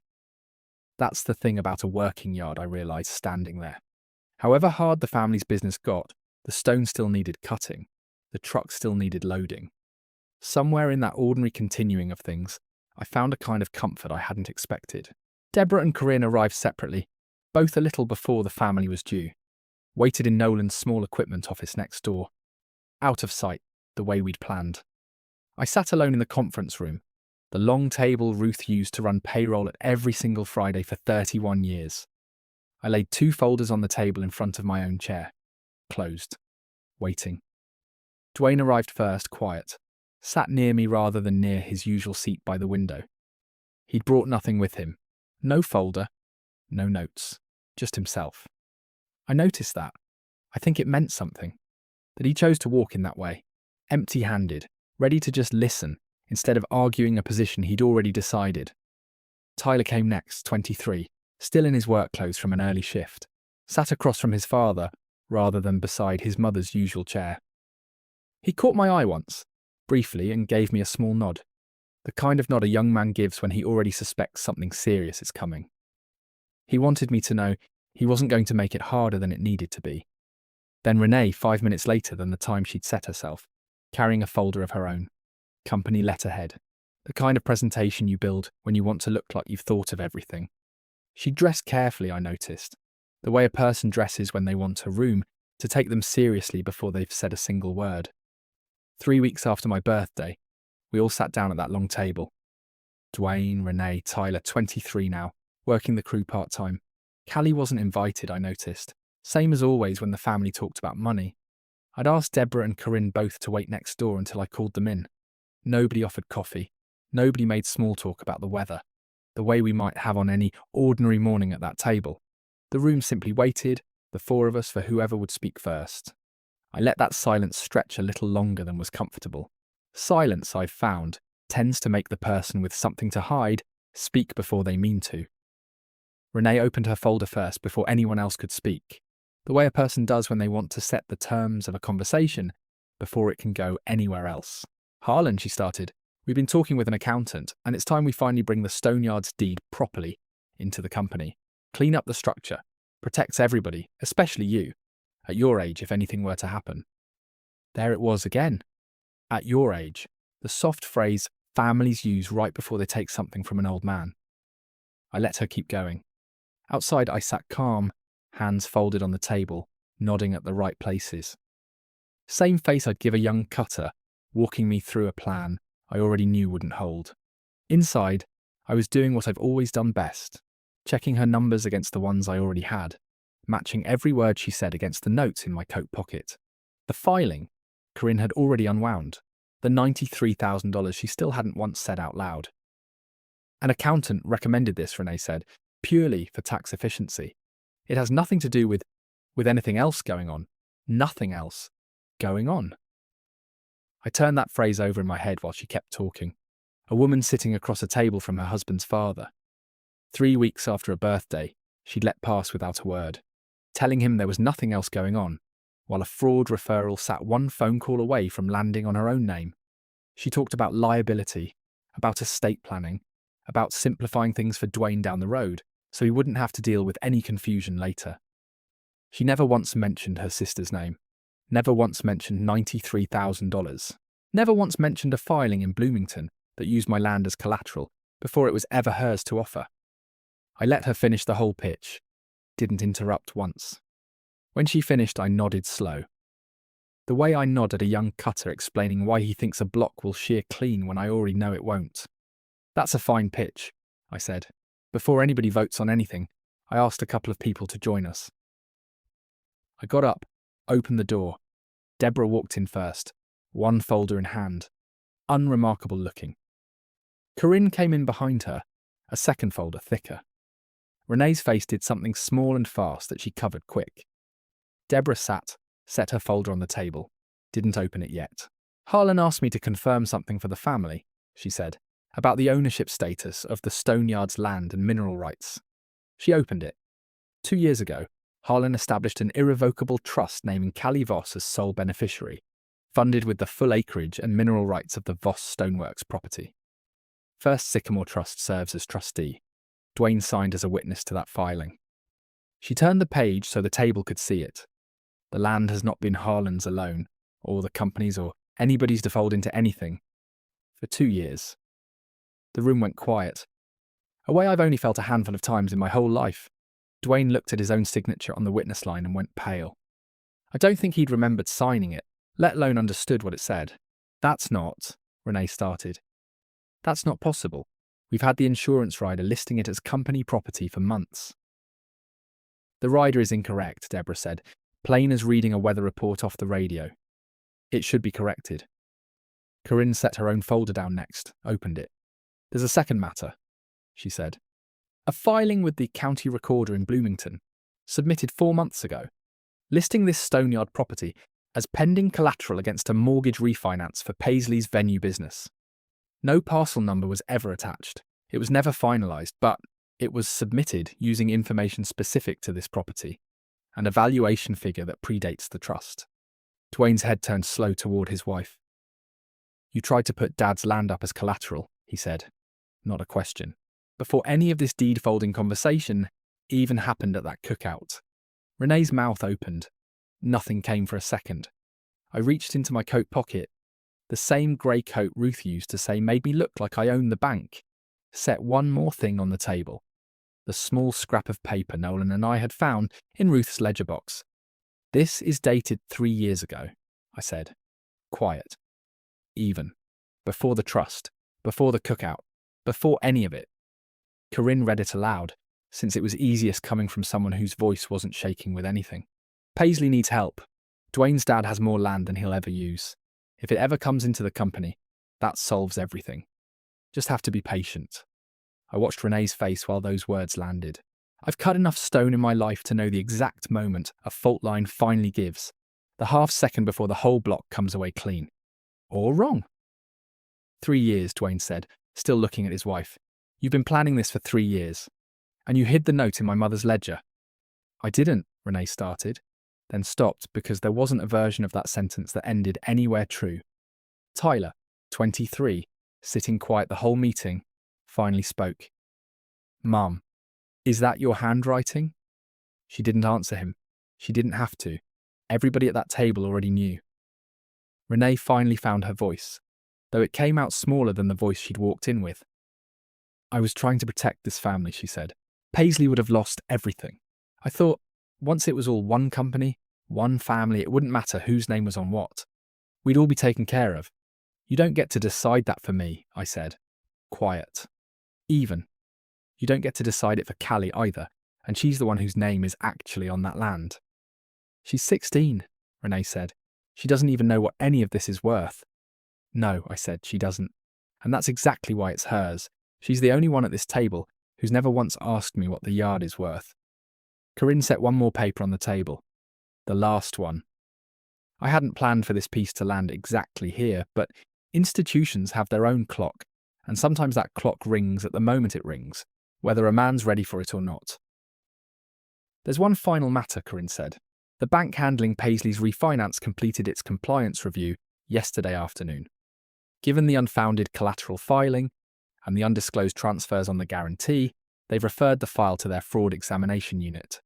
That's the thing about a working yard, I realised, standing there. However hard the family's business got, the stone still needed cutting. The truck still needed loading. Somewhere in that ordinary continuing of things, I found a kind of comfort I hadn't expected. Deborah and Corinne arrived separately, both a little before the family was due. Waited in Nolan's small equipment office next door. Out of sight, the way we'd planned. I sat alone in the conference room, the long table Ruth used to run payroll at every single Friday for 31 years. I laid 2 folders on the table in front of my own chair. Closed. Waiting. Dwayne arrived first, quiet. Sat near me rather than near his usual seat by the window. He'd brought nothing with him. No folder. No notes. Just himself. I noticed that. I think it meant something. That he chose to walk in that way, empty-handed, ready to just listen, instead of arguing a position he'd already decided. Tyler came next, 23, still in his work clothes from an early shift, sat across from his father rather than beside his mother's usual chair. He caught my eye once, briefly, and gave me a small nod, the kind of nod a young man gives when he already suspects something serious is coming. He wanted me to know he wasn't going to make it harder than it needed to be. Then Renee, 5 minutes later than the time she'd set herself, carrying a folder of her own, company letterhead, the kind of presentation you build when you want to look like you've thought of everything. She dressed carefully, I noticed, the way a person dresses when they want a room to take them seriously before they've said a single word. 3 weeks after my birthday, we all sat down at that long table. Dwayne, Renee, Tyler, 23 now, working the crew part-time. Callie wasn't invited, I noticed. Same as always when the family talked about money. I'd asked Deborah and Corinne both to wait next door until I called them in. Nobody offered coffee. Nobody made small talk about the weather, the way we might have on any ordinary morning at that table. The room simply waited, the four of us, for whoever would speak first. I let that silence stretch a little longer than was comfortable. Silence, I've found, tends to make the person with something to hide speak before they mean to. Renee opened her folder first before anyone else could speak, the way a person does when they want to set the terms of a conversation before it can go anywhere else. Harlan, she started, we've been talking with an accountant, and it's time we finally bring the Stoneyards deed properly into the company. Clean up the structure. Protects everybody, especially you, at your age if anything were to happen. There it was again. At your age, the soft phrase families use right before they take something from an old man. I let her keep going. Outside I sat calm, hands folded on the table, nodding at the right places. Same face I'd give a young cutter, walking me through a plan I already knew wouldn't hold. Inside, I was doing what I've always done best, checking her numbers against the ones I already had, matching every word she said against the notes in my coat pocket. The filing, Corinne had already unwound, the $93,000 she still hadn't once said out loud. An accountant recommended this, Renee said, purely for tax efficiency. It has nothing to do with anything else going on. Nothing else going on. I turned that phrase over in my head while she kept talking. A woman sitting across a table from her husband's father. 3 weeks after a birthday, she'd let pass without a word, telling him there was nothing else going on, while a fraud referral sat one phone call away from landing on her own name. She talked about liability, about estate planning, about simplifying things for Dwayne down the road, so he wouldn't have to deal with any confusion later. She never once mentioned her sister's name, never once mentioned $93,000, never once mentioned a filing in Bloomington that used my land as collateral before it was ever hers to offer. I let her finish the whole pitch, didn't interrupt once. When she finished, I nodded slow. The way I nod at a young cutter explaining why he thinks a block will shear clean when I already know it won't. That's a fine pitch, I said. Before anybody votes on anything, I asked a couple of people to join us. I got up, opened the door. Deborah walked in first, one folder in hand, unremarkable looking. Corinne came in behind her, a second folder thicker. Renee's face did something small and fast that she covered quick. Deborah sat, set her folder on the table, didn't open it yet. Harlan asked me to confirm something for the family, she said, about the ownership status of the Stoneyards land and mineral rights. She opened it. 2 years ago, Harlan established an irrevocable trust naming Callie Voss as sole beneficiary, funded with the full acreage and mineral rights of the Voss Stoneworks property. First Sycamore Trust serves as trustee. Dwayne signed as a witness to that filing. She turned the page so the table could see it. The land has not been Harlan's alone, or the company's or anybody's default into anything, for 2 years. The room went quiet, a way I've only felt a handful of times in my whole life. Dwayne looked at his own signature on the witness line and went pale. I don't think he'd remembered signing it, let alone understood what it said. That's not, Renee started. That's not possible. We've had the insurance rider listing it as company property for months. The rider is incorrect, Deborah said, plain as reading a weather report off the radio. It should be corrected. Corinne set her own folder down next, opened it. There's a second matter, she said. A filing with the county recorder in Bloomington, submitted 4 months ago. listing this Stoneyard property as pending collateral against a mortgage refinance for Paisley's venue business. No parcel number was ever attached. It was never finalised, but it was submitted using information specific to this property, and a valuation figure that predates the trust. Dwayne's head turned slow toward his wife. "You tried to put Dad's land up as collateral," he said. Not a question. Before any of this deed-folding conversation even happened at that cookout. Renee's mouth opened. Nothing came for a second. I reached into my coat pocket. The same grey coat Ruth used to say made me look like I owned the bank. Set one more thing on the table. The small scrap of paper Nolan and I had found in Ruth's ledger box. "This is dated 3 years ago," I said. Quiet. Even. Before the trust. Before the cookout. Before any of it. Corinne read it aloud, since it was easiest coming from someone whose voice wasn't shaking with anything. "Paisley needs help. Dwayne's dad has more land than he'll ever use. If it ever comes into the company, that solves everything. Just have to be patient." I watched Renee's face while those words landed. I've cut enough stone in my life to know the exact moment a fault line finally gives, the half second before the whole block comes away clean. Or wrong. 3 years, Dwayne said, still looking at his wife. "You've been planning this for 3 years. And you hid the note in my mother's ledger." "I didn't," Renee started, then stopped because there wasn't a version of that sentence that ended anywhere true. Tyler, 23, sitting quiet the whole meeting, finally spoke. "Mum, is that your handwriting?" She didn't answer him. She didn't have to. Everybody at that table already knew. Renee finally found her voice, though it came out smaller than the voice she'd walked in with. "I was trying to protect this family," she said. "Paisley would have lost everything. I thought, once it was all one company, one family, it wouldn't matter whose name was on what. We'd all be taken care of. You don't get to decide that for me," I said. Quiet. Even. You don't get to decide it for Callie either, and she's the one whose name is actually on that land. "She's 16, Renee said. "She doesn't even know what any of this is worth." "No," I said, "she doesn't. And that's exactly why it's hers. She's the only one at this table who's never once asked me what the yard is worth." Corinne set one more paper on the table. The last one. I hadn't planned for this piece to land exactly here, but institutions have their own clock, and sometimes that clock rings at the moment it rings, whether a man's ready for it or not. "There's one final matter," Corinne said. "The bank handling Paisley's refinance completed its compliance review yesterday afternoon. Given the unfounded collateral filing and the undisclosed transfers on the guarantee, they've referred the file to their fraud examination unit.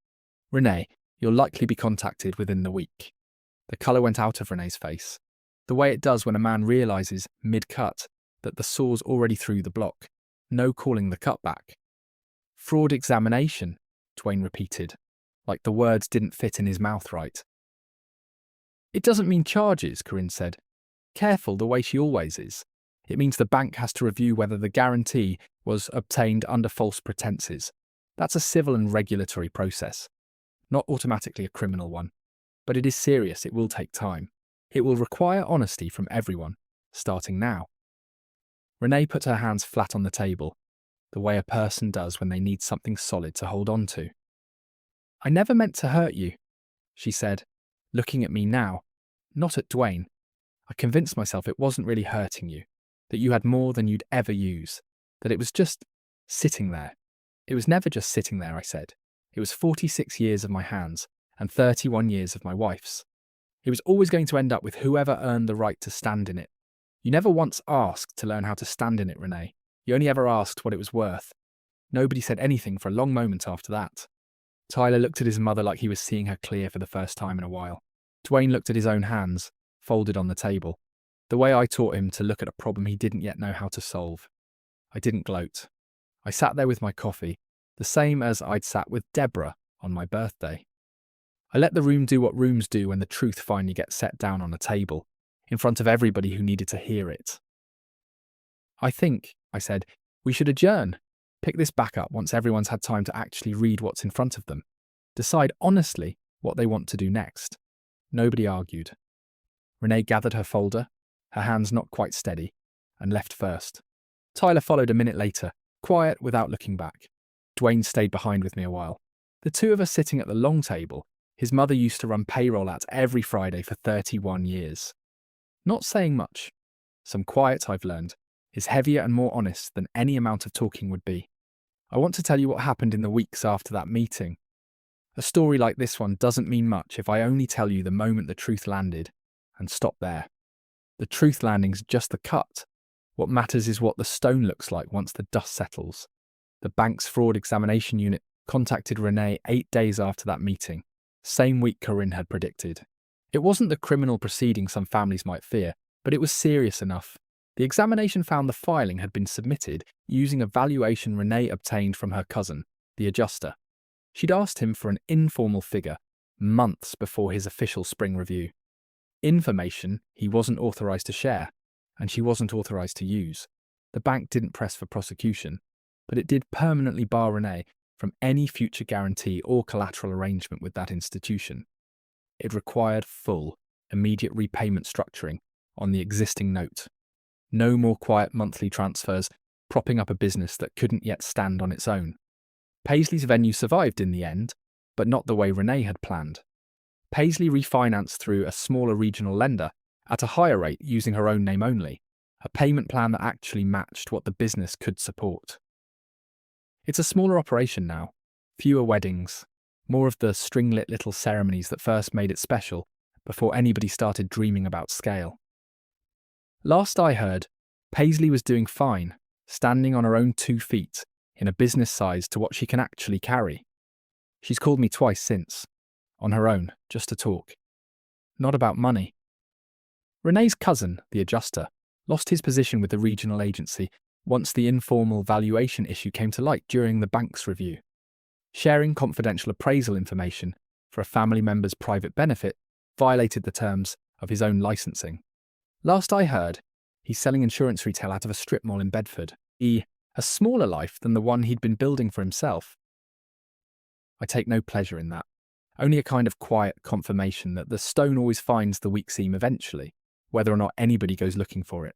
Renee, you'll likely be contacted within the week." The colour went out of Renee's face, the way it does when a man realises, mid-cut, that the saw's already through the block. No calling the cut back. "Fraud examination," Dwayne repeated, like the words didn't fit in his mouth right. "It doesn't mean charges," Corinne said. Careful the way she always is. "It means the bank has to review whether the guarantee was obtained under false pretenses. That's a civil and regulatory process. Not automatically a criminal one. But it is serious, it will take time. It will require honesty from everyone, starting now." Renee put her hands flat on the table, the way a person does when they need something solid to hold on to. "I never meant to hurt you," she said, looking at me now, not at Dwayne. "I convinced myself it wasn't really hurting you, that you had more than you'd ever use, that it was just sitting there." "It was never just sitting there," I said. "It was 46 years of my hands and 31 years of my wife's. It was always going to end up with whoever earned the right to stand in it. You never once asked to learn how to stand in it, Renee. You only ever asked what it was worth." Nobody said anything for a long moment after that. Tyler looked at his mother like he was seeing her clear for the first time in a while. Dwayne looked at his own hands, folded on the table, the way I taught him to look at a problem he didn't yet know how to solve. I didn't gloat. I sat there with my coffee, the same as I'd sat with Deborah on my birthday. I let the room do what rooms do when the truth finally gets set down on a table, in front of everybody who needed to hear it. "I think," I said, "we should adjourn. Pick this back up once everyone's had time to actually read what's in front of them. Decide honestly what they want to do next." Nobody argued. Renee gathered her folder, her hands not quite steady, and left first. Tyler followed a minute later, quiet without looking back. Dwayne stayed behind with me a while. The two of us sitting at the long table, His mother used to run payroll ads every Friday for 31 years. Not saying much. Some quiet, I've learned, is heavier and more honest than any amount of talking would be. I want to tell you what happened in the weeks after that meeting. A story like this one doesn't mean much if I only tell you the moment the truth landed and stop there. The truth landing's just the cut. What matters is what the stone looks like once the dust settles. The bank's fraud examination unit contacted Renee 8 days after that meeting, same week Corinne had predicted. It wasn't the criminal proceeding some families might fear, but it was serious enough. The examination found the filing had been submitted using a valuation Renee obtained from her cousin, the adjuster. She'd asked him for an informal figure months before his official spring review. Information he wasn't authorised to share, and she wasn't authorised to use. The bank didn't press for prosecution, but it did permanently bar Renee from any future guarantee or collateral arrangement with that institution. It required full, immediate repayment structuring on the existing note. No more quiet monthly transfers propping up a business that couldn't yet stand on its own. Paisley's venue survived in the end, but not the way Renee had planned. Paisley refinanced through a smaller regional lender at a higher rate using her own name only, a payment plan that actually matched what the business could support. It's a smaller operation now, fewer weddings, more of the stringlit little ceremonies that first made it special before anybody started dreaming about scale. Last I heard, Paisley was doing fine, standing on her own 2 feet, in a business size to what she can actually carry. She's called me twice since, on her own, just to talk. Not about money. Renee's cousin, the adjuster, lost his position with the regional agency once the informal valuation issue came to light during the bank's review. Sharing confidential appraisal information for a family member's private benefit violated the terms of his own licensing. Last I heard, he's selling insurance retail out of a strip mall in Bedford, a smaller life than the one he'd been building for himself. I take no pleasure in that, only a kind of quiet confirmation that the stone always finds the weak seam eventually, whether or not anybody goes looking for it.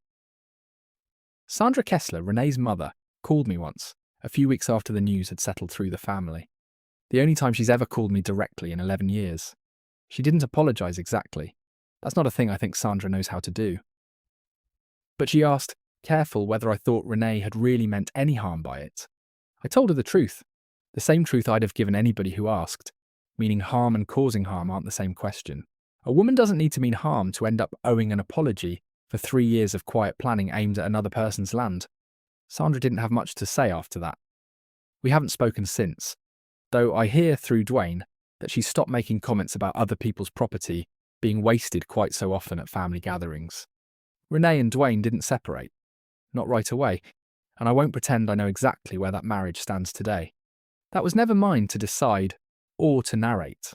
Sandra Kessler, Renee's mother, called me once, a few weeks after the news had settled through the family. The only time she's ever called me directly in 11 years. She didn't apologise exactly. That's not a thing I think Sandra knows how to do. But she asked, careful whether I thought Renee had really meant any harm by it. I told her the truth, the same truth I'd have given anybody who asked, meaning harm and causing harm aren't the same question. A woman doesn't need to mean harm to end up owing an apology for 3 years of quiet planning aimed at another person's land. Sandra didn't have much to say after that. We haven't spoken since, though I hear through Dwayne that she stopped making comments about other people's property being wasted quite so often at family gatherings. Renee and Dwayne didn't separate. Not right away, and I won't pretend I know exactly where that marriage stands today. That was never mine to decide or to narrate.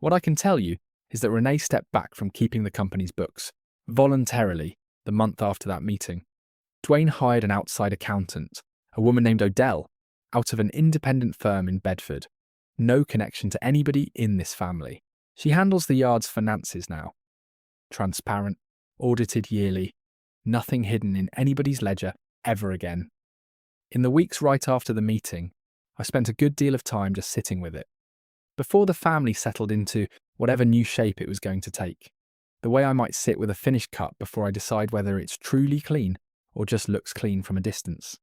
What I can tell you is that Renee stepped back from keeping the company's books, voluntarily, the month after that meeting. Dwayne hired an outside accountant, a woman named Odell, out of an independent firm in Bedford. No connection to anybody in this family. She handles the yard's finances now. Transparent, audited yearly, nothing hidden in anybody's ledger ever again. In the weeks right after the meeting, I spent a good deal of time just sitting with it. Before the family settled into whatever new shape it was going to take, the way I might sit with a finished cut before I decide whether it's truly clean or just looks clean from a distance.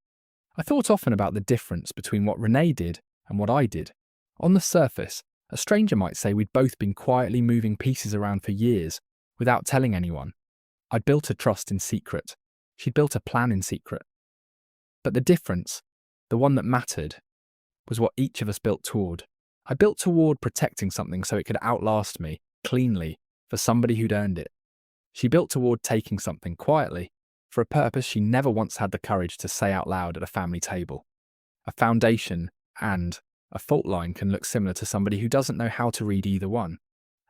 I thought often about the difference between what Renee did and what I did. On the surface, a stranger might say we'd both been quietly moving pieces around for years without telling anyone. I'd built a trust in secret. She'd built a plan in secret. But the difference, the one that mattered, was what each of us built toward. I built toward protecting something so it could outlast me, cleanly, for somebody who'd earned it. She built toward taking something quietly, for a purpose she never once had the courage to say out loud at a family table. A foundation and a fault line can look similar to somebody who doesn't know how to read either one.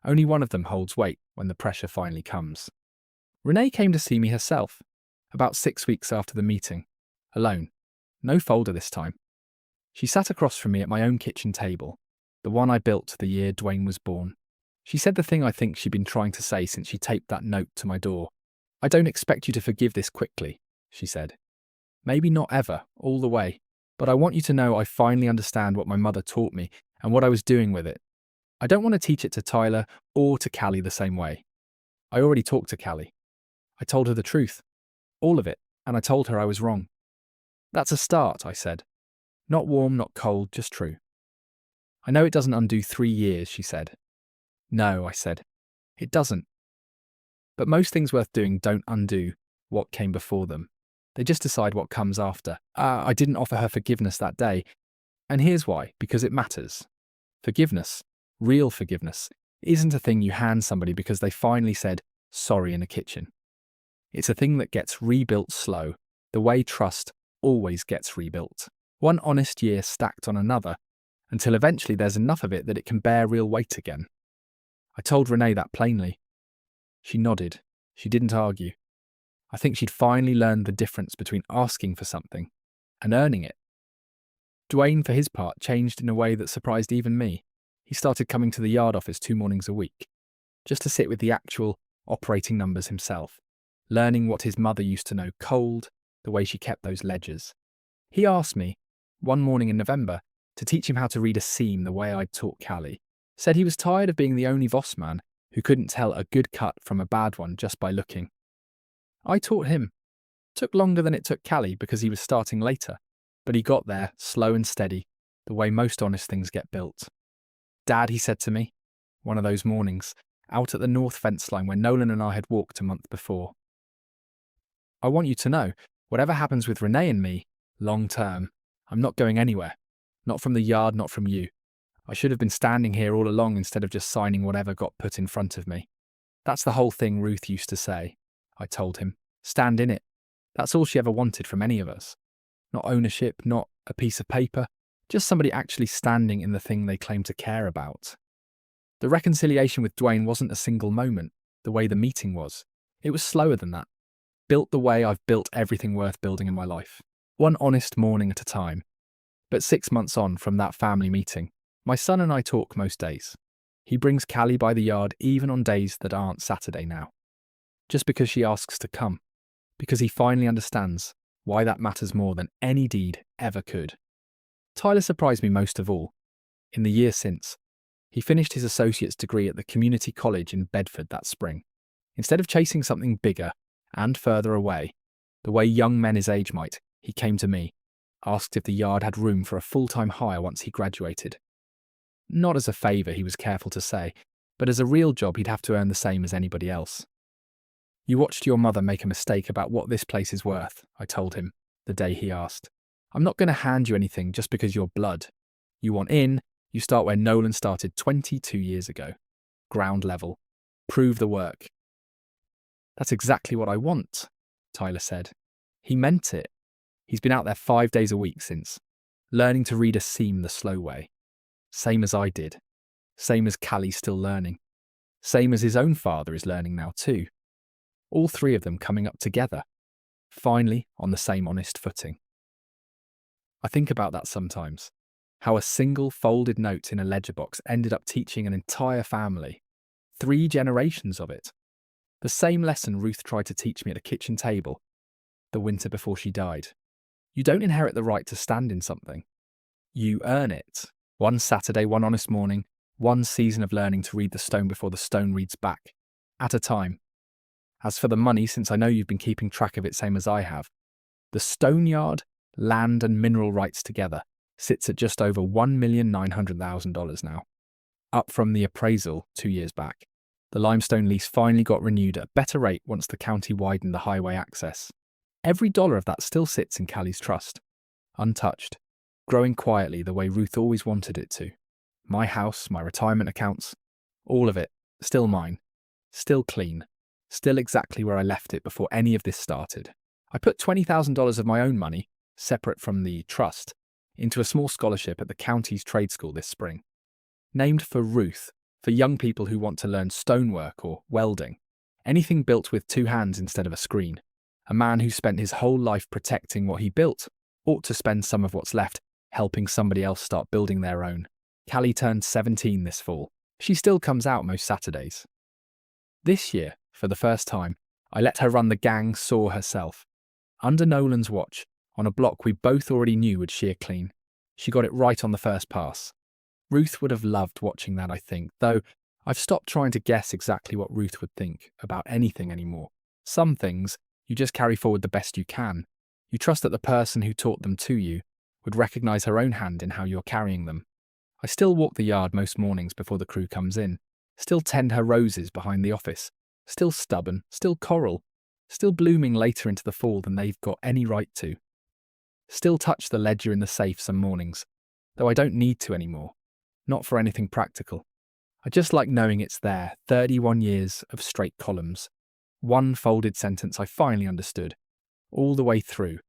Only one of them holds weight when the pressure finally comes. Renee came to see me herself, about 6 weeks after the meeting, alone, no folder this time. She sat across from me at my own kitchen table, the one I built the year Dwayne was born. She said the thing I think she'd been trying to say since she taped that note to my door. I don't expect you to forgive this quickly, she said. Maybe not ever, all the way, but I want you to know I finally understand what my mother taught me and what I was doing with it. I don't want to teach it to Tyler or to Callie the same way. I already talked to Callie. I told her the truth, all of it, and I told her I was wrong. That's a start, I said. Not warm, not cold, just true. I know it doesn't undo 3 years, she said. No, I said. It doesn't. But most things worth doing don't undo what came before them. They just decide what comes after. I didn't offer her forgiveness that day. And here's why, because it matters. Forgiveness, real forgiveness, isn't a thing you hand somebody because they finally said sorry in a kitchen. It's a thing that gets rebuilt slow, the way trust always gets rebuilt. One honest year stacked on another, until eventually there's enough of it that it can bear real weight again. I told Renee that plainly. She nodded. She didn't argue. I think she'd finally learned the difference between asking for something and earning it. Dwayne, for his part, changed in a way that surprised even me. He started coming to the yard office 2 mornings a week, just to sit with the actual operating numbers himself, learning what his mother used to know cold, the way she kept those ledgers. He asked me, one morning in November, to teach him how to read a seam the way I'd taught Callie. Said he was tired of being the only Voss man who couldn't tell a good cut from a bad one just by looking. I taught him. Took longer than it took Callie because he was starting later, but he got there, slow and steady, the way most honest things get built. Dad, he said to me, one of those mornings, out at the north fence line where Nolan and I had walked a month before. I want you to know, whatever happens with Renee and me, long term, I'm not going anywhere. Not from the yard, not from you. I should have been standing here all along instead of just signing whatever got put in front of me. That's the whole thing Ruth used to say, I told him. Stand in it. That's all she ever wanted from any of us. Not ownership, not a piece of paper, just somebody actually standing in the thing they claim to care about. The reconciliation with Dwayne wasn't a single moment, the way the meeting was. It was slower than that. Built the way I've built everything worth building in my life. One honest morning at a time. But 6 months on from that family meeting, my son and I talk most days. He brings Callie by the yard even on days that aren't Saturday now. Just because she asks to come. Because he finally understands why that matters more than any deed ever could. Tyler surprised me most of all. In the year since, he finished his associate's degree at the community college in Bedford that spring. Instead of chasing something bigger and further away, the way young men his age might, he came to me, asked if the yard had room for a full-time hire once he graduated. Not as a favour, he was careful to say, but as a real job he'd have to earn the same as anybody else. You watched your mother make a mistake about what this place is worth, I told him, the day he asked. I'm not going to hand you anything just because you're blood. You want in, you start where Nolan started 22 years ago. Ground level. Prove the work. That's exactly what I want, Tyler said. He meant it. He's been out there 5 days a week since, learning to read a seam the slow way. Same as I did. Same as Callie's still learning. Same as his own father is learning now too. All 3 of them coming up together, finally on the same honest footing. I think about that sometimes, how a single folded note in a ledger box ended up teaching an entire family, 3 generations of it. The same lesson Ruth tried to teach me at a kitchen table the winter before she died. You don't inherit the right to stand in something. You earn it. One Saturday, one honest morning, one season of learning to read the stone before the stone reads back, at a time. As for the money, since I know you've been keeping track of it same as I have, the stone yard, land and mineral rights together sits at just over $1,900,000 now, up from the appraisal 2 years back. The limestone lease finally got renewed at a better rate once the county widened the highway access. Every dollar of that still sits in Callie's trust, untouched, growing quietly the way Ruth always wanted it to. My house, my retirement accounts, all of it, still mine, still clean, still exactly where I left it before any of this started. I put $20,000 of my own money, separate from the trust, into a small scholarship at the county's trade school this spring. Named for Ruth, for young people who want to learn stonework or welding, anything built with 2 hands instead of a screen. A man who spent his whole life protecting what he built ought to spend some of what's left helping somebody else start building their own. Callie turned 17 this fall. She still comes out most Saturdays. This year, for the first time, I let her run the gang saw herself. Under Nolan's watch, on a block we both already knew would shear clean. She got it right on the first pass. Ruth would have loved watching that, I think, though I've stopped trying to guess exactly what Ruth would think about anything anymore. Some things, you just carry forward the best you can. You trust that the person who taught them to you would recognise her own hand in how you're carrying them. I still walk the yard most mornings before the crew comes in, still tend her roses behind the office, still stubborn, still coral, still blooming later into the fall than they've got any right to. Still touch the ledger in the safe some mornings, though I don't need to anymore, not for anything practical. I just like knowing it's there, 31 years of straight columns. One folded sentence I finally understood, all the way through,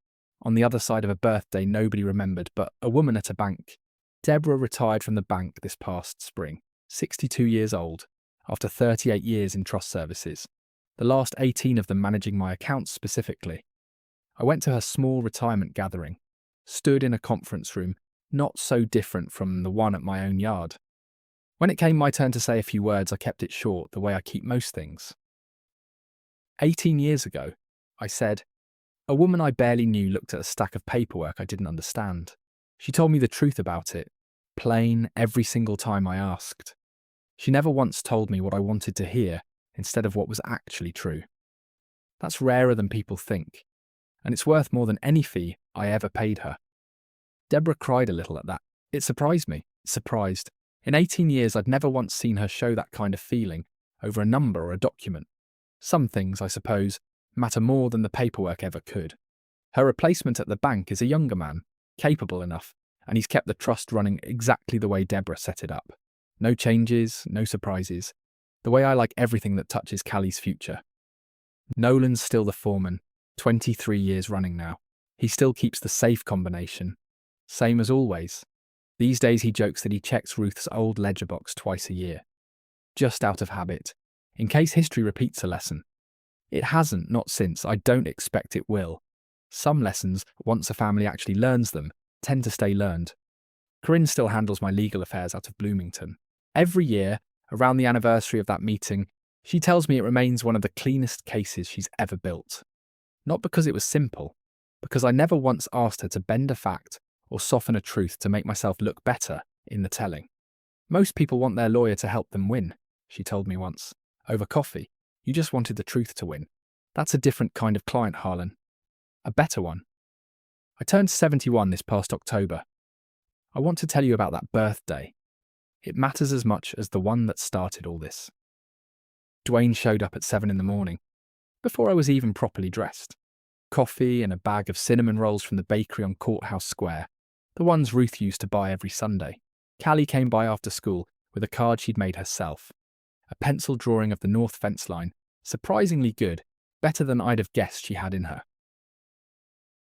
on the other side of a birthday nobody remembered but a woman at a bank. Deborah retired from the bank this past spring, 62 years old, after 38 years in trust services, the last 18 of them managing my accounts specifically. I went to her small retirement gathering, stood in a conference room not so different from the one at my own yard. When it came my turn to say a few words, I kept it short, the way I keep most things. 18 years ago, I said, a woman I barely knew looked at a stack of paperwork I didn't understand. She told me the truth about it, plain every single time I asked. She never once told me what I wanted to hear instead of what was actually true. That's rarer than people think, and it's worth more than any fee I ever paid her. Deborah cried a little at that. It surprised me. It surprised. In 18 years, I'd never once seen her show that kind of feeling over a number or a document. Some things, I suppose, matter more than the paperwork ever could. Her replacement at the bank is a younger man, capable enough, and he's kept the trust running exactly the way Deborah set it up. No changes, no surprises. The way I like everything that touches Callie's future. Nolan's still the foreman, 23 years running now. He still keeps the safe combination. Same as always. These days he jokes that he checks Ruth's old ledger box twice a year. Just out of habit, in case history repeats a lesson. It hasn't, not since. I don't expect it will. Some lessons, once a family actually learns them, tend to stay learned. Corinne still handles my legal affairs out of Bloomington. Every year, around the anniversary of that meeting, she tells me it remains one of the cleanest cases she's ever built. Not because it was simple, because I never once asked her to bend a fact or soften a truth to make myself look better in the telling. Most people want their lawyer to help them win, she told me once. Over coffee, you just wanted the truth to win. That's a different kind of client, Harlan. A better one. I turned 71 this past October. I want to tell you about that birthday. It matters as much as the one that started all this. Dwayne showed up at 7 in the morning, before I was even properly dressed. Coffee and a bag of cinnamon rolls from the bakery on Courthouse Square, the ones Ruth used to buy every Sunday. Callie came by after school with a card she'd made herself. A pencil drawing of the north fence line, surprisingly good, better than I'd have guessed she had in her.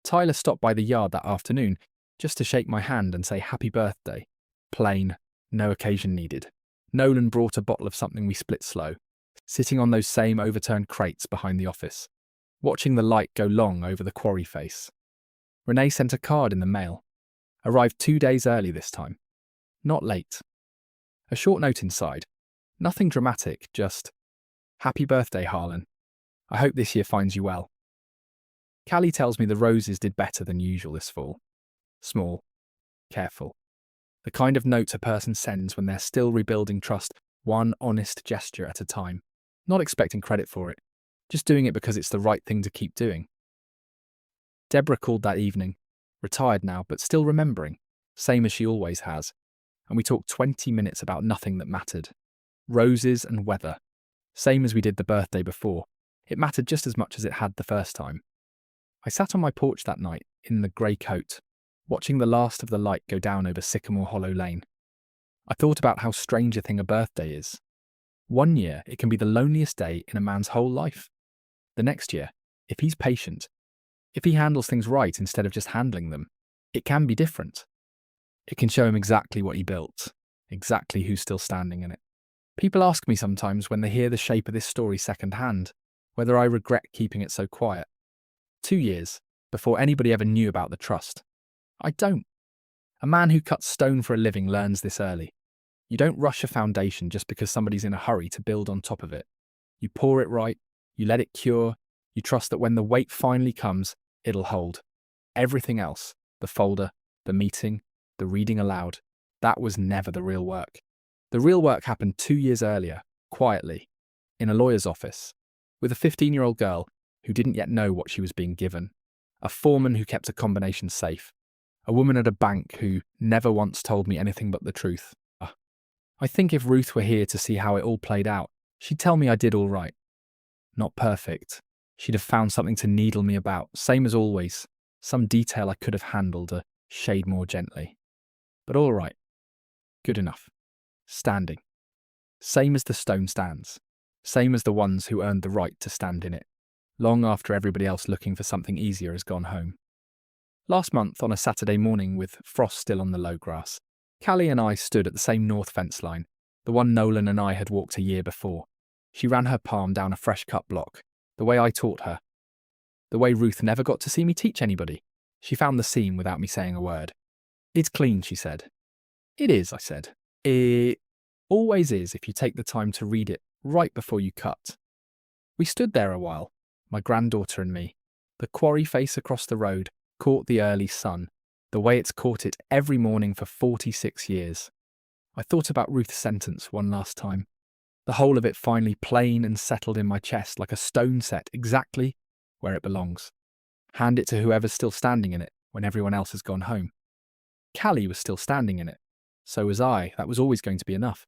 Tyler stopped by the yard that afternoon just to shake my hand and say happy birthday. Plain, no occasion needed. Nolan brought a bottle of something we split slow, sitting on those same overturned crates behind the office, watching the light go long over the quarry face. Renee sent a card in the mail. Arrived 2 days early this time. Not late. A short note inside. Nothing dramatic, just, happy birthday, Harlan. I hope this year finds you well. Callie tells me the roses did better than usual this fall. Small, careful. The kind of note a person sends when they're still rebuilding trust, one honest gesture at a time. Not expecting credit for it, just doing it because it's the right thing to keep doing. Deborah called that evening, retired now, but still remembering, same as she always has, and we talked 20 minutes about nothing that mattered. Roses and weather, same as we did the birthday before. It mattered just as much as it had the first time. I sat on my porch that night, in the grey coat, watching the last of the light go down over Sycamore Hollow Lane. I thought about how strange a thing a birthday is. One year, it can be the loneliest day in a man's whole life. The next year, if he's patient, if he handles things right instead of just handling them, it can be different. It can show him exactly what he built, exactly who's still standing in it. People ask me sometimes when they hear the shape of this story secondhand, whether I regret keeping it so quiet. 2 years, before anybody ever knew about the trust. I don't. A man who cuts stone for a living learns this early. You don't rush a foundation just because somebody's in a hurry to build on top of it. You pour it right, you let it cure, you trust that when the weight finally comes, it'll hold. Everything else, the folder, the meeting, the reading aloud, That was never the real work. The real work happened 2 years earlier, quietly, in a lawyer's office, with a 15-year-old girl who didn't yet know what she was being given, a foreman who kept a combination safe, a woman at a bank who never once told me anything but the truth. I think if Ruth were here to see how it all played out, she'd tell me I did all right. Not perfect. She'd have found something to needle me about, same as always, some detail I could have handled a shade more gently. But all right. Good enough. Standing. Same as the stone stands. Same as the ones who earned the right to stand in it, long after everybody else looking for something easier has gone home. Last month, on a Saturday morning with frost still on the low grass, Callie and I stood at the same north fence line, the one Nolan and I had walked a year before. She ran her palm down a fresh cut block, the way I taught her. The way Ruth never got to see me teach anybody. She found the seam without me saying a word. It's clean, she said. It is, I said. It always is if you take the time to read it right before you cut. We stood there a while, my granddaughter and me. The quarry face across the road caught the early sun, the way it's caught it every morning for 46 years. I thought about Ruth's sentence one last time. The whole of it finally plain and settled in my chest like a stone set exactly where it belongs. Hand it to whoever's still standing in it when everyone else has gone home. Callie was still standing in it. So was I. That was always going to be enough.